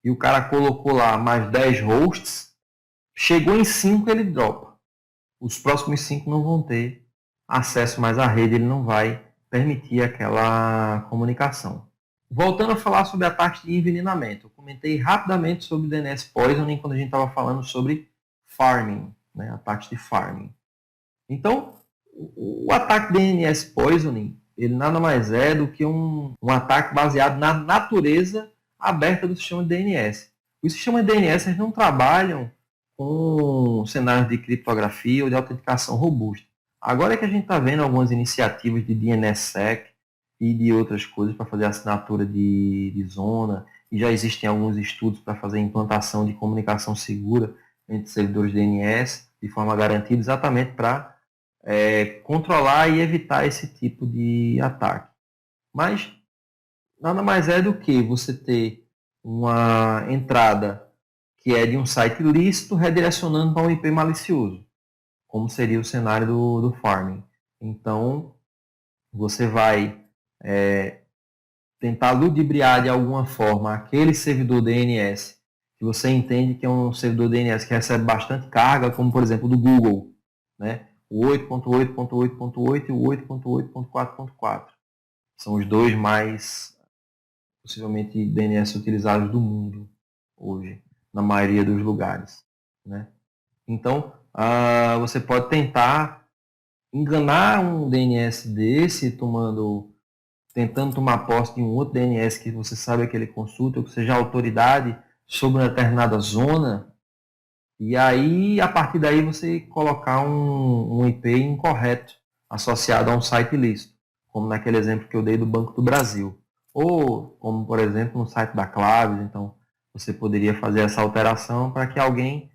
e o cara colocou lá mais 10 hosts, chegou em 5 ele dropa. Os próximos 5 não vão ter acesso mais à rede, ele não vai permitir aquela comunicação. Voltando a falar sobre ataques de envenenamento, eu comentei rapidamente sobre o DNS Poisoning quando a gente estava falando sobre farming, né, ataques de farming. Então, o ataque de DNS Poisoning, ele nada mais é do que um ataque baseado na natureza aberta do sistema de DNS. Os sistemas de DNS não trabalham com cenários de criptografia ou de autenticação robusta. Agora é que a gente está vendo algumas iniciativas de DNSSEC e de outras coisas para fazer assinatura de zona, e já existem alguns estudos para fazer implantação de comunicação segura entre servidores DNS de forma garantida, exatamente para controlar e evitar esse tipo de ataque. Mas nada mais é do que você ter uma entrada que é de um site ilícito redirecionando para um IP malicioso, como seria o cenário do farming. Então, você vai tentar ludibriar de alguma forma aquele servidor DNS, que você entende que é um servidor DNS que recebe bastante carga, como por exemplo do Google, né? O 8.8.8.8 e o 8.8.4.4. São os dois mais, possivelmente, DNS utilizados do mundo hoje, na maioria dos lugares, né? Então, você pode tentar enganar um DNS desse, tentando tomar posse de um outro DNS que você sabe que ele consulta, ou que seja autoridade sobre uma determinada zona, e aí, a partir daí, você colocar um IP incorreto associado a um site ilícito, como naquele exemplo que eu dei do Banco do Brasil. Ou, como por exemplo, no site da Claves, então você poderia fazer essa alteração para que alguém,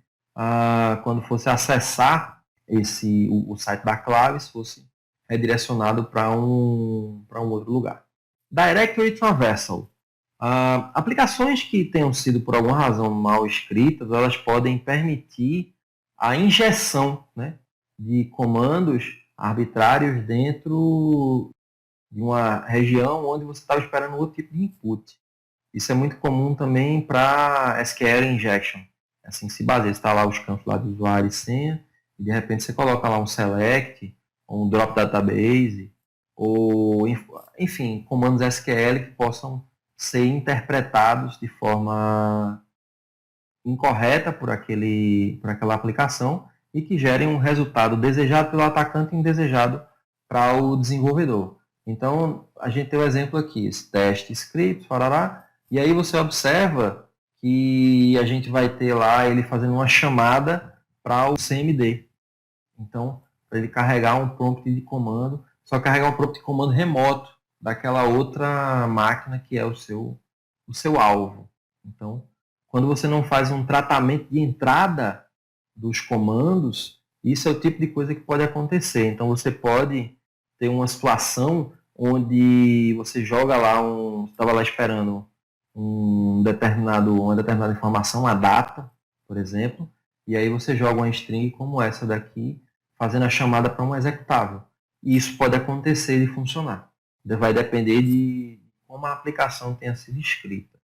quando fosse acessar o site da Claves, fosse redirecionado para um outro lugar. Directory Traversal. Aplicações que tenham sido, por alguma razão, mal escritas, elas podem permitir a injeção, né, de comandos arbitrários dentro de uma região onde você estava esperando outro tipo de input. Isso é muito comum também para SQL injection. Assim se baseia, está lá os campos lá do usuário e senha, e de repente você coloca lá um select, ou um drop database, ou enfim, comandos SQL que possam ser interpretados de forma incorreta por aquela aplicação e que gerem um resultado desejado pelo atacante e indesejado para o desenvolvedor. Então, a gente tem o exemplo aqui, esse teste script, farará, e aí você observa que a gente vai ter lá ele fazendo uma chamada para o CMD. Então, para ele carregar um prompt de comando, só carregar um prompt de comando remoto daquela outra máquina que é o seu alvo. Então, quando você não faz um tratamento de entrada dos comandos, isso é o tipo de coisa que pode acontecer. Então, você pode ter uma situação onde você joga lá estava lá esperando uma determinada informação, a data, por exemplo, e aí você joga uma string como essa daqui, fazendo a chamada para um executável. E isso pode acontecer de funcionar. Vai depender de como a aplicação tenha sido escrita.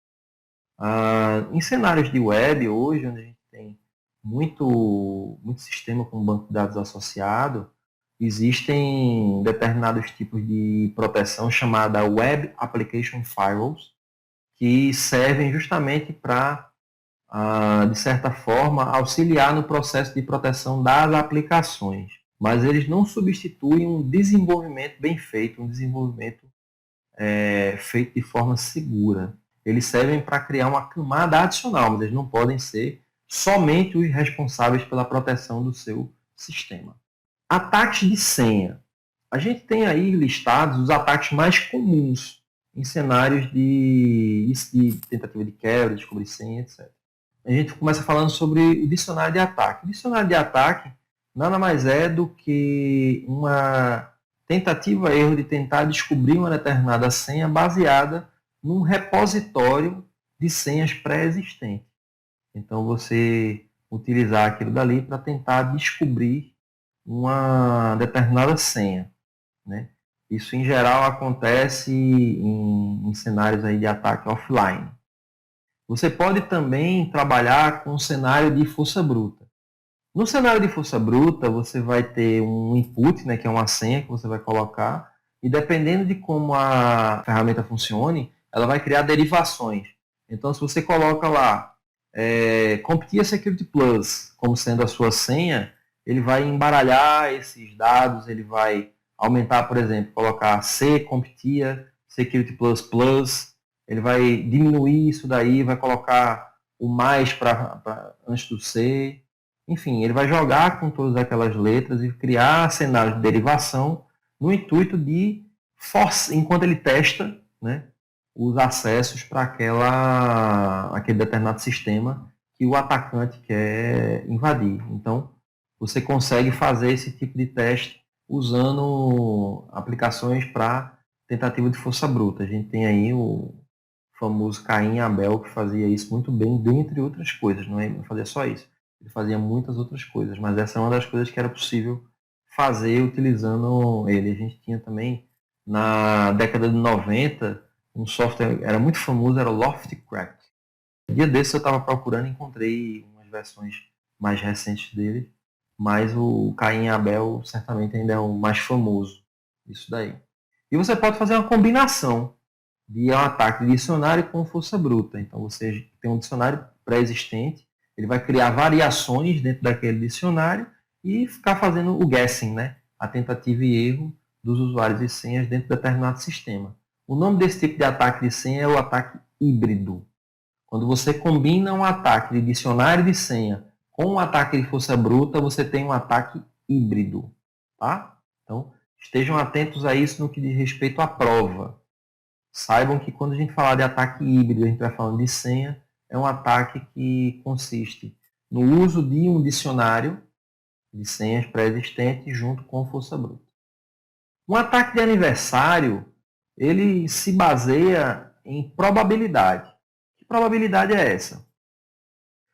Em cenários de web, hoje, onde a gente tem muito sistema com banco de dados associado, existem determinados tipos de proteção chamada Web Application Firewalls, que servem justamente para, de certa forma, auxiliar no processo de proteção das aplicações. Mas eles não substituem um desenvolvimento bem feito, um desenvolvimento feito de forma segura. Eles servem para criar uma camada adicional, mas eles não podem ser somente os responsáveis pela proteção do seu sistema. Ataques de senha. A gente tem aí listados os ataques mais comuns em cenários de tentativa de quebra, descobrir senha, etc. A gente começa falando sobre o dicionário de ataque. O dicionário de ataque nada mais é do que uma tentativa erro de tentar descobrir uma determinada senha baseada num repositório de senhas pré-existentes. Então, você utilizar aquilo dali para tentar descobrir uma determinada senha, né? Isso, em geral, acontece em cenários aí de ataque offline. Você pode também trabalhar com um cenário de força bruta. No cenário de força bruta, você vai ter um input, né, que é uma senha que você vai colocar, e dependendo de como a ferramenta funcione, ela vai criar derivações. Então, se você coloca lá CompTIA Security Plus como sendo a sua senha, ele vai embaralhar esses dados, ele vai aumentar, por exemplo, colocar C CompTIA Security Plus Plus, ele vai diminuir isso daí, vai colocar o mais antes do C. Enfim, ele vai jogar com todas aquelas letras e criar cenários de derivação no intuito de, enquanto ele testa, né, os acessos para aquele determinado sistema que o atacante quer invadir. Então, você consegue fazer esse tipo de teste usando aplicações para tentativa de força bruta. A gente tem aí o famoso Caim e Abel, que fazia isso muito bem, dentre outras coisas. Não fazia só isso. Ele fazia muitas outras coisas, mas essa é uma das coisas que era possível fazer utilizando ele. A gente tinha também na década de 90, um software era muito famoso, era o Loftcraft. Um dia desse eu estava procurando e encontrei umas versões mais recentes dele, mas o Caim e Abel certamente ainda é o mais famoso disso daí. E você pode fazer uma combinação de um ataque de dicionário com força bruta. Então você tem um dicionário pré-existente, ele vai criar variações dentro daquele dicionário e ficar fazendo o guessing, né? A tentativa e erro dos usuários e senhas dentro de determinado sistema. O nome desse tipo de ataque de senha é o ataque híbrido. Quando você combina um ataque de dicionário de senha com um ataque de força bruta, você tem um ataque híbrido. Tá? Então, estejam atentos a isso no que diz respeito à prova. Saibam que quando a gente falar de ataque híbrido, a gente vai falando de senha, é um ataque que consiste no uso de um dicionário de senhas pré-existente junto com força bruta. Um ataque de aniversário, ele se baseia em probabilidade. Que probabilidade é essa?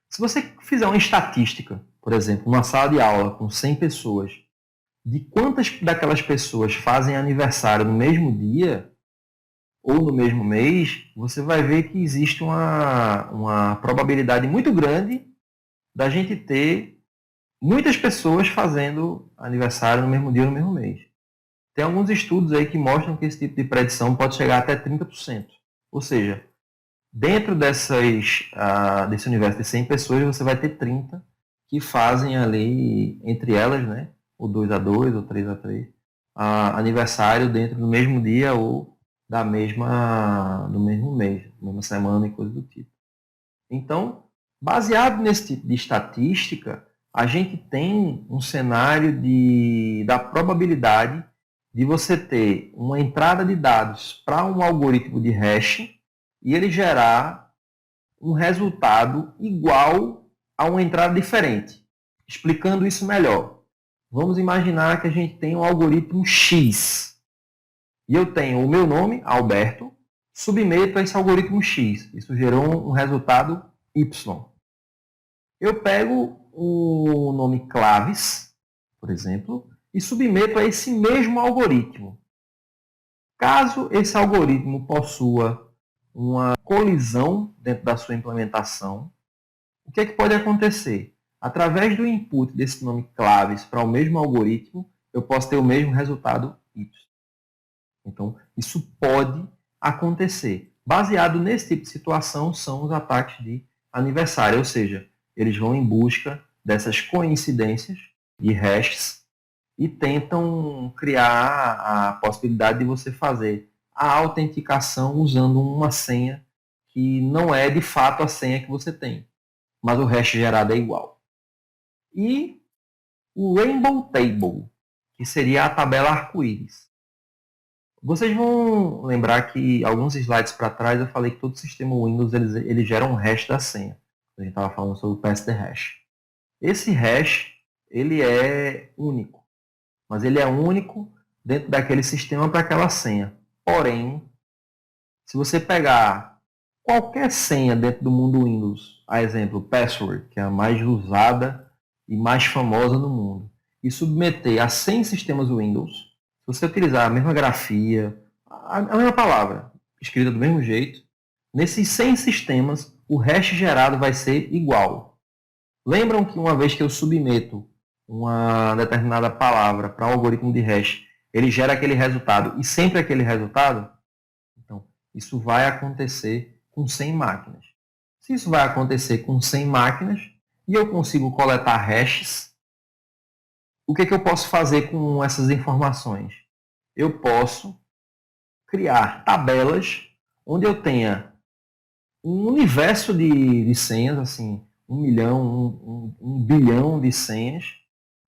Se você fizer uma estatística, por exemplo, numa sala de aula com 100 pessoas, de quantas daquelas pessoas fazem aniversário no mesmo dia ou no mesmo mês, você vai ver que existe uma probabilidade muito grande da gente ter muitas pessoas fazendo aniversário no mesmo dia ou no mesmo mês. Tem alguns estudos aí que mostram que esse tipo de predição pode chegar até 30%. Ou seja, dentro desse universo de 100 pessoas, você vai ter 30 que fazem ali, entre elas, né, o 2 a 2 ou 3 a 3, aniversário dentro do mesmo dia ou do mesmo mês, mesma semana e coisa do tipo. Então, baseado nesse tipo de estatística, a gente tem um cenário da probabilidade de você ter uma entrada de dados para um algoritmo de hash e ele gerar um resultado igual a uma entrada diferente. Explicando isso melhor, vamos imaginar que a gente tem um algoritmo X e eu tenho o meu nome, Alberto, submeto a esse algoritmo X. Isso gerou um resultado Y. Eu pego o nome Claves, por exemplo, e submeto a esse mesmo algoritmo. Caso esse algoritmo possua uma colisão dentro da sua implementação, o que é que pode acontecer? Através do input desse nome Claves para o mesmo algoritmo, eu posso ter o mesmo resultado Y. Então, isso pode acontecer. Baseado nesse tipo de situação, são os ataques de aniversário, ou seja, eles vão em busca dessas coincidências de hashes e tentam criar a possibilidade de você fazer a autenticação usando uma senha que não é de fato a senha que você tem, mas o hash gerado é igual. E o Rainbow Table, que seria a tabela arco-íris. Vocês vão lembrar que alguns slides para trás eu falei que todo sistema Windows ele gera um hash da senha. A gente estava falando sobre o pass the hash. Esse hash ele é único, mas ele é único dentro daquele sistema para aquela senha. Porém, se você pegar qualquer senha dentro do mundo Windows, a exemplo, password, que é a mais usada e mais famosa no mundo, e submeter a 100 sistemas Windows, se você utilizar a mesma grafia, a mesma palavra, escrita do mesmo jeito, nesses 100 sistemas, o hash gerado vai ser igual. Lembram que uma vez que eu submeto uma determinada palavra para um algoritmo de hash, ele gera aquele resultado e sempre aquele resultado? Então, isso vai acontecer com 100 máquinas. Se isso vai acontecer com 100 máquinas e eu consigo coletar hashes, o que eu posso fazer com essas informações? Eu posso criar tabelas onde eu tenha um universo de senhas, assim, 1 milhão, 1 bilhão de senhas,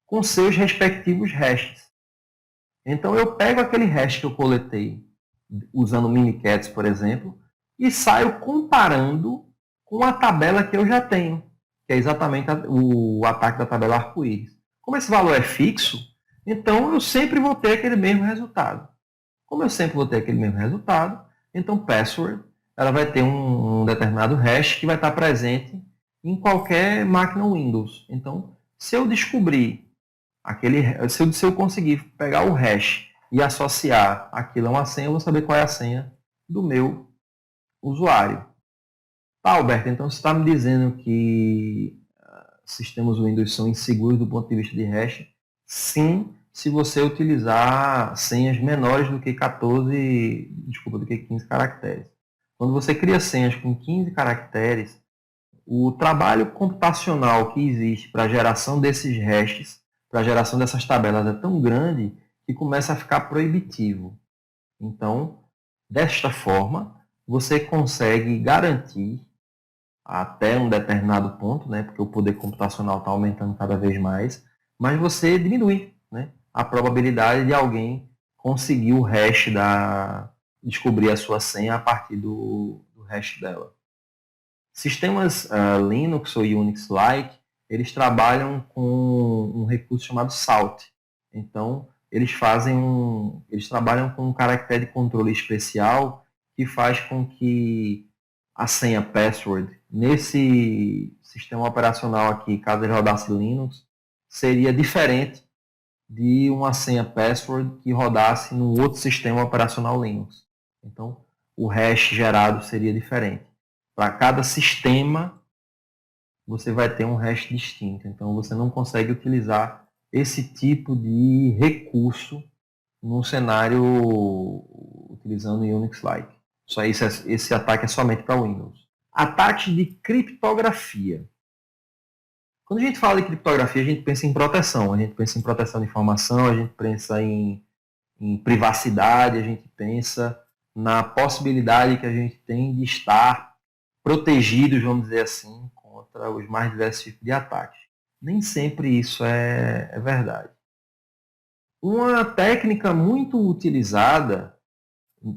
com seus respectivos hashes. Então eu pego aquele hash que eu coletei usando Mimikatz, por exemplo, e saio comparando com a tabela que eu já tenho, que é exatamente o ataque da tabela arco-íris. Como esse valor é fixo, então eu sempre vou ter aquele mesmo resultado. Como eu sempre vou ter aquele mesmo resultado, então password ela vai ter um determinado hash que vai estar presente em qualquer máquina Windows. Então, se eu descobrir se eu conseguir pegar o hash e associar aquilo a uma senha, eu vou saber qual é a senha do meu usuário. Tá, Alberto, então você está me dizendo que sistemas Windows são inseguros do ponto de vista de hash? Sim, se você utilizar senhas menores do que 15 caracteres. Quando você cria senhas com 15 caracteres, o trabalho computacional que existe para a geração desses hashes, para a geração dessas tabelas é tão grande que começa a ficar proibitivo. Então, desta forma, você consegue garantir até um determinado ponto, né, porque o poder computacional está aumentando cada vez mais, mas você diminui, né, a probabilidade de alguém conseguir o hash descobrir a sua senha a partir do hash dela. Sistemas Linux ou Unix-like, eles trabalham com um recurso chamado SALT. Então, eles trabalham com um caractere de controle especial que faz com que a senha password nesse sistema operacional aqui, caso ele rodasse Linux, seria diferente de uma senha password que rodasse num outro sistema operacional Linux. Então, o hash gerado seria diferente. Para cada sistema, você vai ter um hash distinto. Então, você não consegue utilizar esse tipo de recurso num cenário utilizando Unix-like. Esse ataque é somente para Windows. Ataque de criptografia. Quando a gente fala de criptografia, a gente pensa em proteção. A gente pensa em proteção de informação, a gente pensa em privacidade, a gente pensa na possibilidade que a gente tem de estar protegidos, vamos dizer assim, contra os mais diversos tipos de ataques. Nem sempre isso é verdade. Uma técnica muito utilizada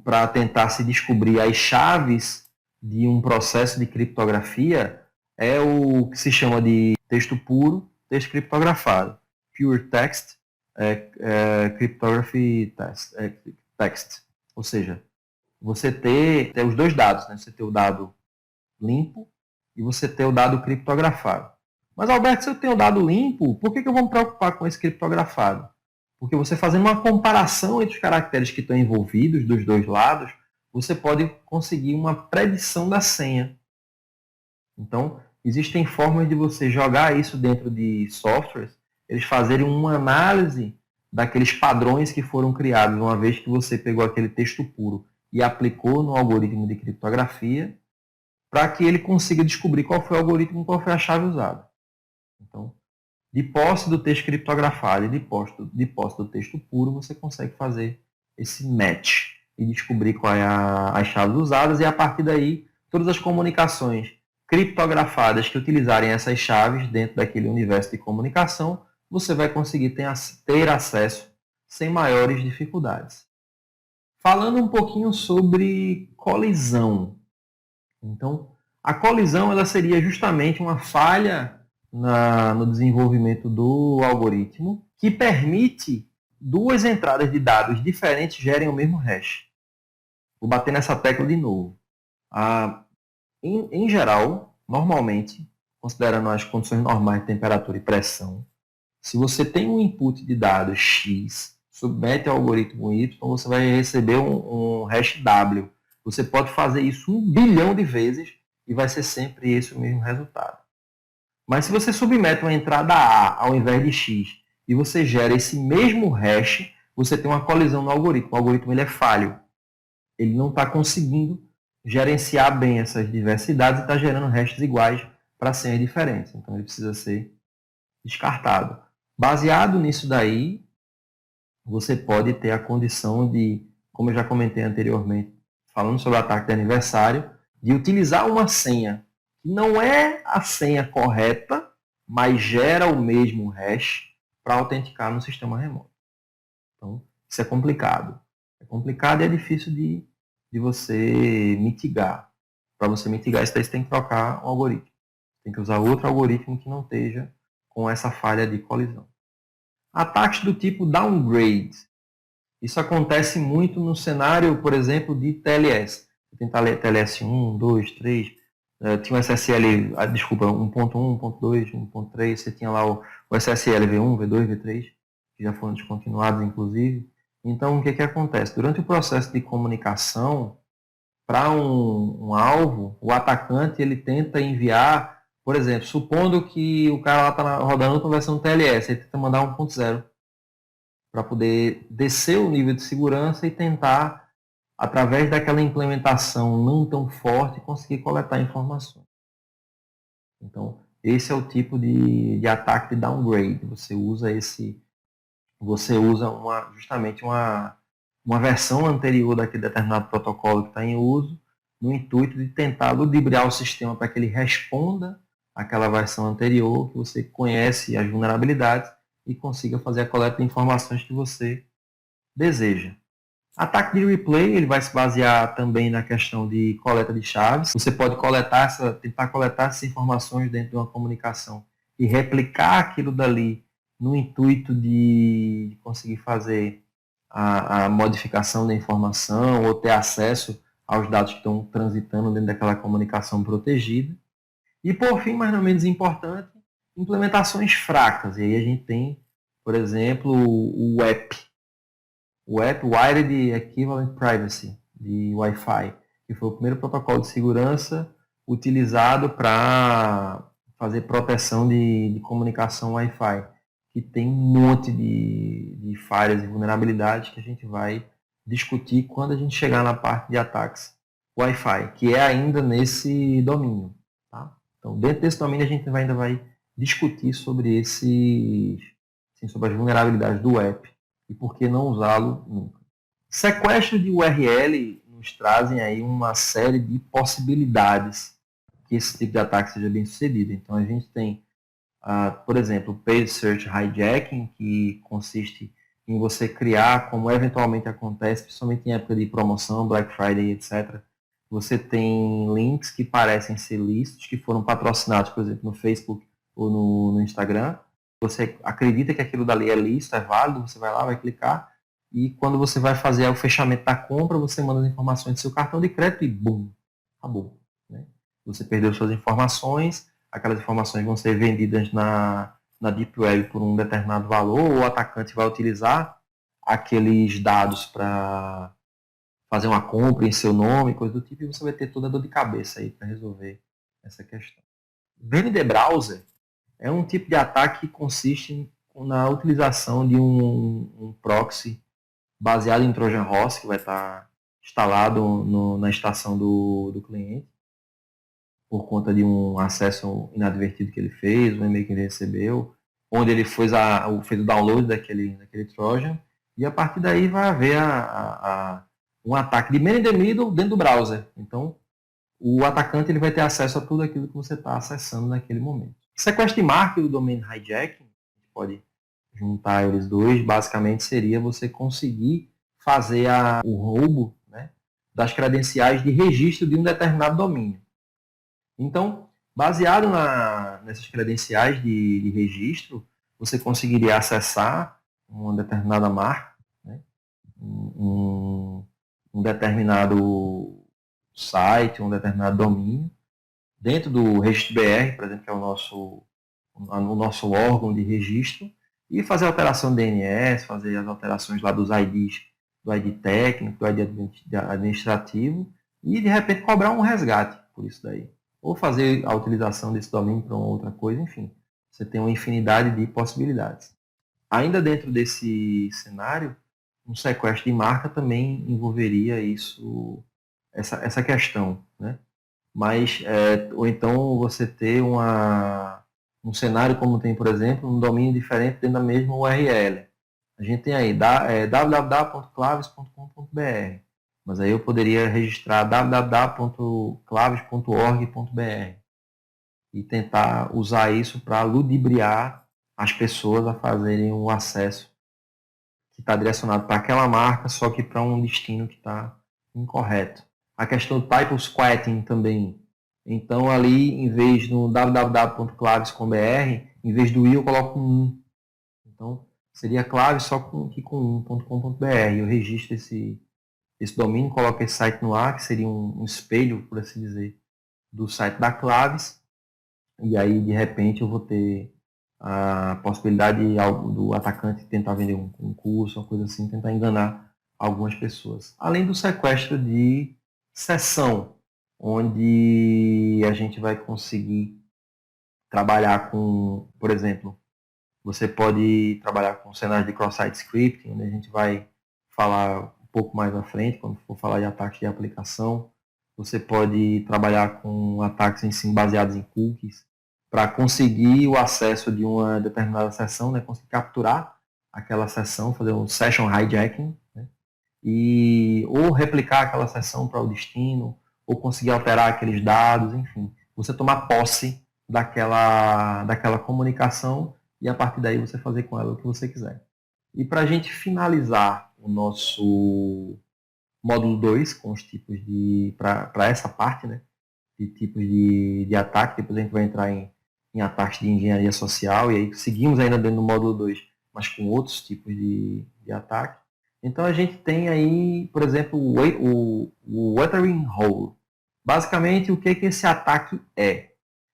para tentar se descobrir as chaves de um processo de criptografia é o que se chama de texto puro, texto criptografado. Pure Text Cryptography Text. Ou seja, você ter os dois dados, né? Você ter o dado limpo e você ter o dado criptografado. Mas, Alberto, se eu tenho o dado limpo, por que eu vou me preocupar com esse criptografado? Porque você fazendo uma comparação entre os caracteres que estão envolvidos dos dois lados, você pode conseguir uma predição da senha. Então, existem formas de você jogar isso dentro de softwares, eles fazerem uma análise daqueles padrões que foram criados uma vez que você pegou aquele texto puro e aplicou no algoritmo de criptografia, para que ele consiga descobrir qual foi o algoritmo e qual foi a chave usada. Então, de posse do texto criptografado e de posse do texto puro, você consegue fazer esse match e descobrir qual é as chaves usadas, e a partir daí, todas as comunicações criptografadas que utilizarem essas chaves dentro daquele universo de comunicação, você vai conseguir ter acesso sem maiores dificuldades. Falando um pouquinho sobre colisão. Então, a colisão ela seria justamente uma falha no desenvolvimento do algoritmo que permite duas entradas de dados diferentes gerem o mesmo hash. Vou bater nessa tecla de novo. Em geral, normalmente, considerando as condições normais de temperatura e pressão, se você tem um input de dados X, submete ao algoritmo Y, você vai receber um hash W. Você pode fazer isso 1 bilhão de vezes e vai ser sempre esse o mesmo resultado. Mas se você submete uma entrada A ao invés de X e você gera esse mesmo hash, você tem uma colisão no algoritmo. O algoritmo ele é falho. Ele não está conseguindo gerenciar bem essas diversidades e está gerando hashes iguais para senhas diferentes. Então ele precisa ser descartado. Baseado nisso daí, você pode ter a condição de, como eu já comentei anteriormente, falando sobre o ataque de aniversário, de utilizar uma senha que não é a senha correta, mas gera o mesmo hash para autenticar no sistema remoto. Então, isso é complicado. É complicado e é difícil de você mitigar. Para você mitigar isso daí, você tem que trocar um algoritmo. Tem que usar outro algoritmo que não esteja com essa falha de colisão. Ataques do tipo downgrade. Isso acontece muito no cenário, por exemplo, de TLS. Você tem TLS 1, 2, 3, tinha o SSL, 1.1, 1.2, 1.3, você tinha lá o SSL V1, V2, V3, que já foram descontinuados, inclusive. Então, o que que acontece? Durante o processo de comunicação, para um alvo, o atacante ele tenta enviar, por exemplo, supondo que o cara lá está rodando com versão TLS, ele tenta mandar 1.0 para poder descer o nível de segurança e tentar, através daquela implementação não tão forte, conseguir coletar informações. Então, esse é o tipo de ataque de downgrade. Você usa justamente uma versão anterior daquele determinado protocolo que está em uso, no intuito de tentar ludibriar o sistema para que ele responda àquela versão anterior, que você conhece as vulnerabilidades e consiga fazer a coleta de informações que você deseja. Ataque de replay, ele vai se basear também na questão de coleta de chaves. Você pode tentar coletar essas informações dentro de uma comunicação e replicar aquilo dali no intuito de conseguir fazer a modificação da informação ou ter acesso aos dados que estão transitando dentro daquela comunicação protegida. E por fim, mas não menos importante, implementações fracas. E aí a gente tem, por exemplo, o WEP, Wired Equivalent Privacy, de Wi-Fi, que foi o primeiro protocolo de segurança utilizado para fazer proteção de comunicação Wi-Fi, que tem um monte de falhas e vulnerabilidades que a gente vai discutir quando a gente chegar na parte de ataques Wi-Fi, que é ainda nesse domínio. Tá? Então, dentro desse domínio, a gente ainda vai discutir sobre sobre as vulnerabilidades do app e por que não usá-lo nunca. Sequestro de URL nos trazem aí uma série de possibilidades que esse tipo de ataque seja bem sucedido. Então a gente tem, por exemplo, o Page Search Hijacking, que consiste em você criar, como eventualmente acontece, principalmente em época de promoção, Black Friday, etc. Você tem links que parecem ser lícitos, que foram patrocinados, por exemplo, no Facebook ou no Instagram. Você acredita que aquilo dali é lícito, é válido, você vai lá, vai clicar, e quando você vai fazer o fechamento da compra, você manda as informações do seu cartão de crédito e bum, acabou. Né? Você perdeu suas informações, aquelas informações vão ser vendidas na Deep Web por um determinado valor, ou o atacante vai utilizar aqueles dados para fazer uma compra em seu nome, coisa do tipo, e você vai ter toda a dor de cabeça aí para resolver essa questão. VND Browser é um tipo de ataque que consiste na utilização de um proxy baseado em Trojan Horse, que vai estar instalado na estação do cliente, por conta de um acesso inadvertido que ele fez, um e-mail que ele recebeu, onde ele fez o download daquele Trojan, e a partir daí vai haver um ataque de man in the middle dentro do browser. Então, o atacante ele vai ter acesso a tudo aquilo que você está acessando naquele momento. Sequestro de marca e o domain hijacking, a gente pode juntar eles dois, basicamente seria você conseguir fazer o roubo, né, das credenciais de registro de um determinado domínio. Então, baseado nessas credenciais de registro, você conseguiria acessar uma determinada marca, né, um determinado site, um determinado domínio, dentro do registro BR, por exemplo, que é o nosso órgão de registro, e fazer alteração do DNS, fazer as alterações lá dos IDs, do ID técnico, do ID administrativo, e de repente cobrar um resgate por isso daí. Ou fazer a utilização desse domínio para uma outra coisa, enfim. Você tem uma infinidade de possibilidades. Ainda dentro desse cenário, um sequestro de marca também envolveria essa questão, né? Mas, ou então você ter um cenário como tem, por exemplo, um domínio diferente dentro da mesma URL. A gente tem aí www.claves.com.br, mas aí eu poderia registrar www.claves.org.br e tentar usar isso para ludibriar as pessoas a fazerem um acesso que está direcionado para aquela marca, só que para um destino que está incorreto. A questão do type squatting também. Então, ali, em vez no www.claves.com.br, em vez do i, eu coloco um 1. Então, seria claves só com 1.com.br. Eu registro esse domínio, coloco esse site no ar, que seria um espelho, por assim dizer, do site da Claves. E aí, de repente, eu vou ter a possibilidade do atacante tentar vender um curso, uma coisa assim, tentar enganar algumas pessoas. Além do sequestro de sessão, onde a gente vai conseguir trabalhar com, por exemplo, você pode trabalhar com cenários de cross-site scripting, onde a gente vai falar um pouco mais à frente, quando for falar de ataques de aplicação. Você pode trabalhar com ataques em si baseados em cookies, para conseguir o acesso de uma determinada sessão, né, conseguir capturar aquela sessão, fazer um session hijacking, né, ou replicar aquela sessão para o destino, ou conseguir alterar aqueles dados, enfim. Você tomar posse daquela comunicação e a partir daí você fazer com ela o que você quiser. E para a gente finalizar o nosso módulo 2 com os tipos para essa parte, né, de tipos de ataque, depois a gente vai entrar em ataques de engenharia social, e aí seguimos ainda dentro do módulo 2, mas com outros tipos de ataque. Então a gente tem aí, por exemplo, o Wuthering Hole. Basicamente, o que esse ataque é?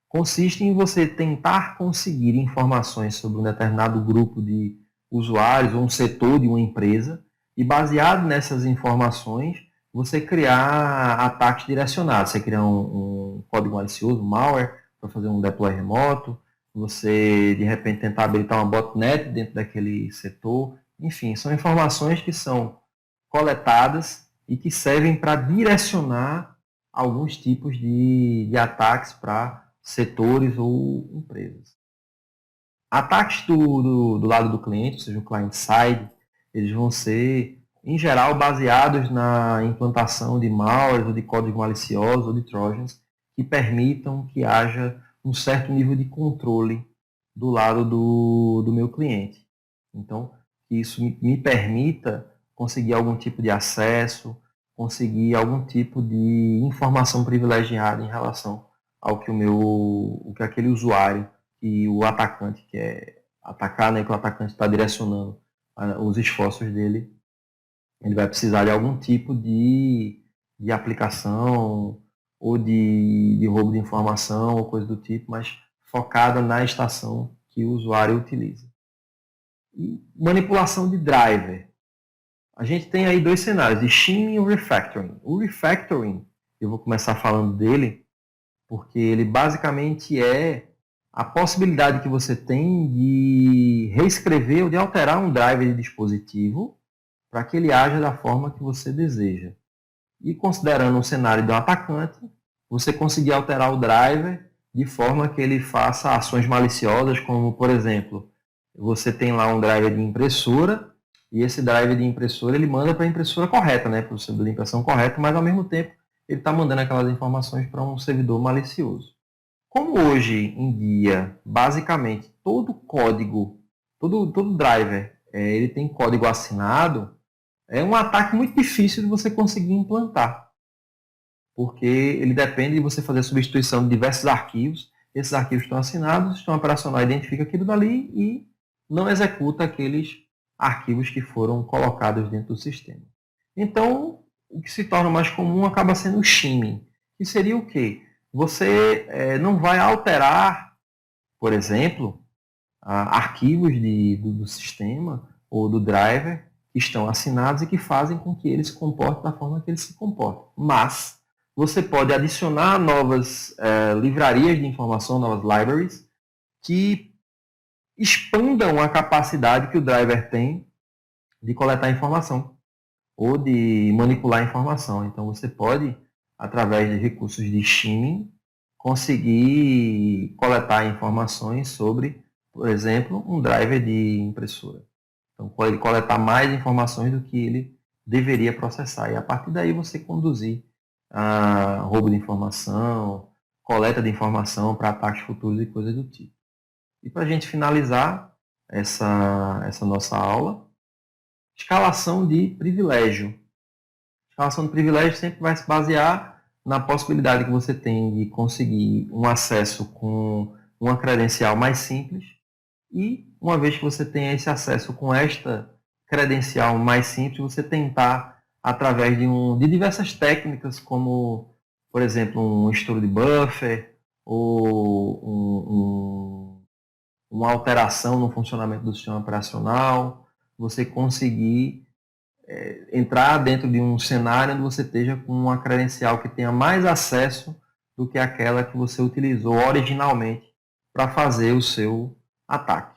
Consiste em você tentar conseguir informações sobre um determinado grupo de usuários ou um setor de uma empresa e, baseado nessas informações, você criar ataques direcionados. Você criar um código malicioso, um malware, para fazer um deploy remoto, você, de repente, tentar habilitar uma botnet dentro daquele setor. Enfim, são informações que são coletadas e que servem para direcionar alguns tipos de ataques para setores ou empresas. Ataques do lado do cliente, ou seja, o client-side, eles vão ser, em geral, baseados na implantação de malwares ou de códigos maliciosos ou de trojans que permitam que haja um certo nível de controle do lado do meu cliente. Então, que isso me permita conseguir algum tipo de acesso, conseguir algum tipo de informação privilegiada em relação ao que o que aquele usuário e o atacante quer atacar, né, que o atacante está direcionando os esforços dele, ele vai precisar de algum tipo de aplicação ou de roubo de informação ou coisa do tipo, mas focada na estação que o usuário utiliza. E manipulação de driver. A gente tem aí dois cenários, de shimming e o refactoring. O refactoring, eu vou começar falando dele, porque ele basicamente é a possibilidade que você tem de reescrever ou de alterar um driver de dispositivo para que ele haja da forma que você deseja. E considerando um cenário de um atacante, você conseguir alterar o driver de forma que ele faça ações maliciosas, como, por exemplo, você tem lá um driver de impressora, e esse driver de impressora ele manda para a impressora correta, né, para o servidor de impressão correto, mas ao mesmo tempo ele está mandando aquelas informações para um servidor malicioso. Como hoje em dia, basicamente, todo código, todo driver, ele tem código assinado, é um ataque muito difícil de você conseguir implantar, porque ele depende de você fazer a substituição de diversos arquivos. Esses arquivos estão assinados, o sistema operacional identifica aquilo dali e não executa aqueles arquivos que foram colocados dentro do sistema. Então, o que se torna mais comum acaba sendo o shimming, que seria o quê? Você não vai alterar, por exemplo, arquivos do sistema ou do driver que estão assinados e que fazem com que ele se comporte da forma que ele se comporta. Mas você pode adicionar novas livrarias de informação, novas libraries, que expandam a capacidade que o driver tem de coletar informação ou de manipular informação. Então você pode, através de recursos de shimming, conseguir coletar informações sobre, por exemplo, um driver de impressora. Então pode coletar mais informações do que ele deveria processar. E a partir daí você conduzir a roubo de informação, coleta de informação para ataques futuros e coisas do tipo. E para a gente finalizar essa nossa aula, escalação de privilégio. Escalação de privilégio sempre vai se basear na possibilidade que você tem de conseguir um acesso com uma credencial mais simples e, uma vez que você tenha esse acesso com esta credencial mais simples, você tentar, através de diversas técnicas, como, por exemplo, um estouro de buffer ou uma alteração no funcionamento do sistema operacional, você conseguir entrar dentro de um cenário onde você esteja com uma credencial que tenha mais acesso do que aquela que você utilizou originalmente para fazer o seu ataque.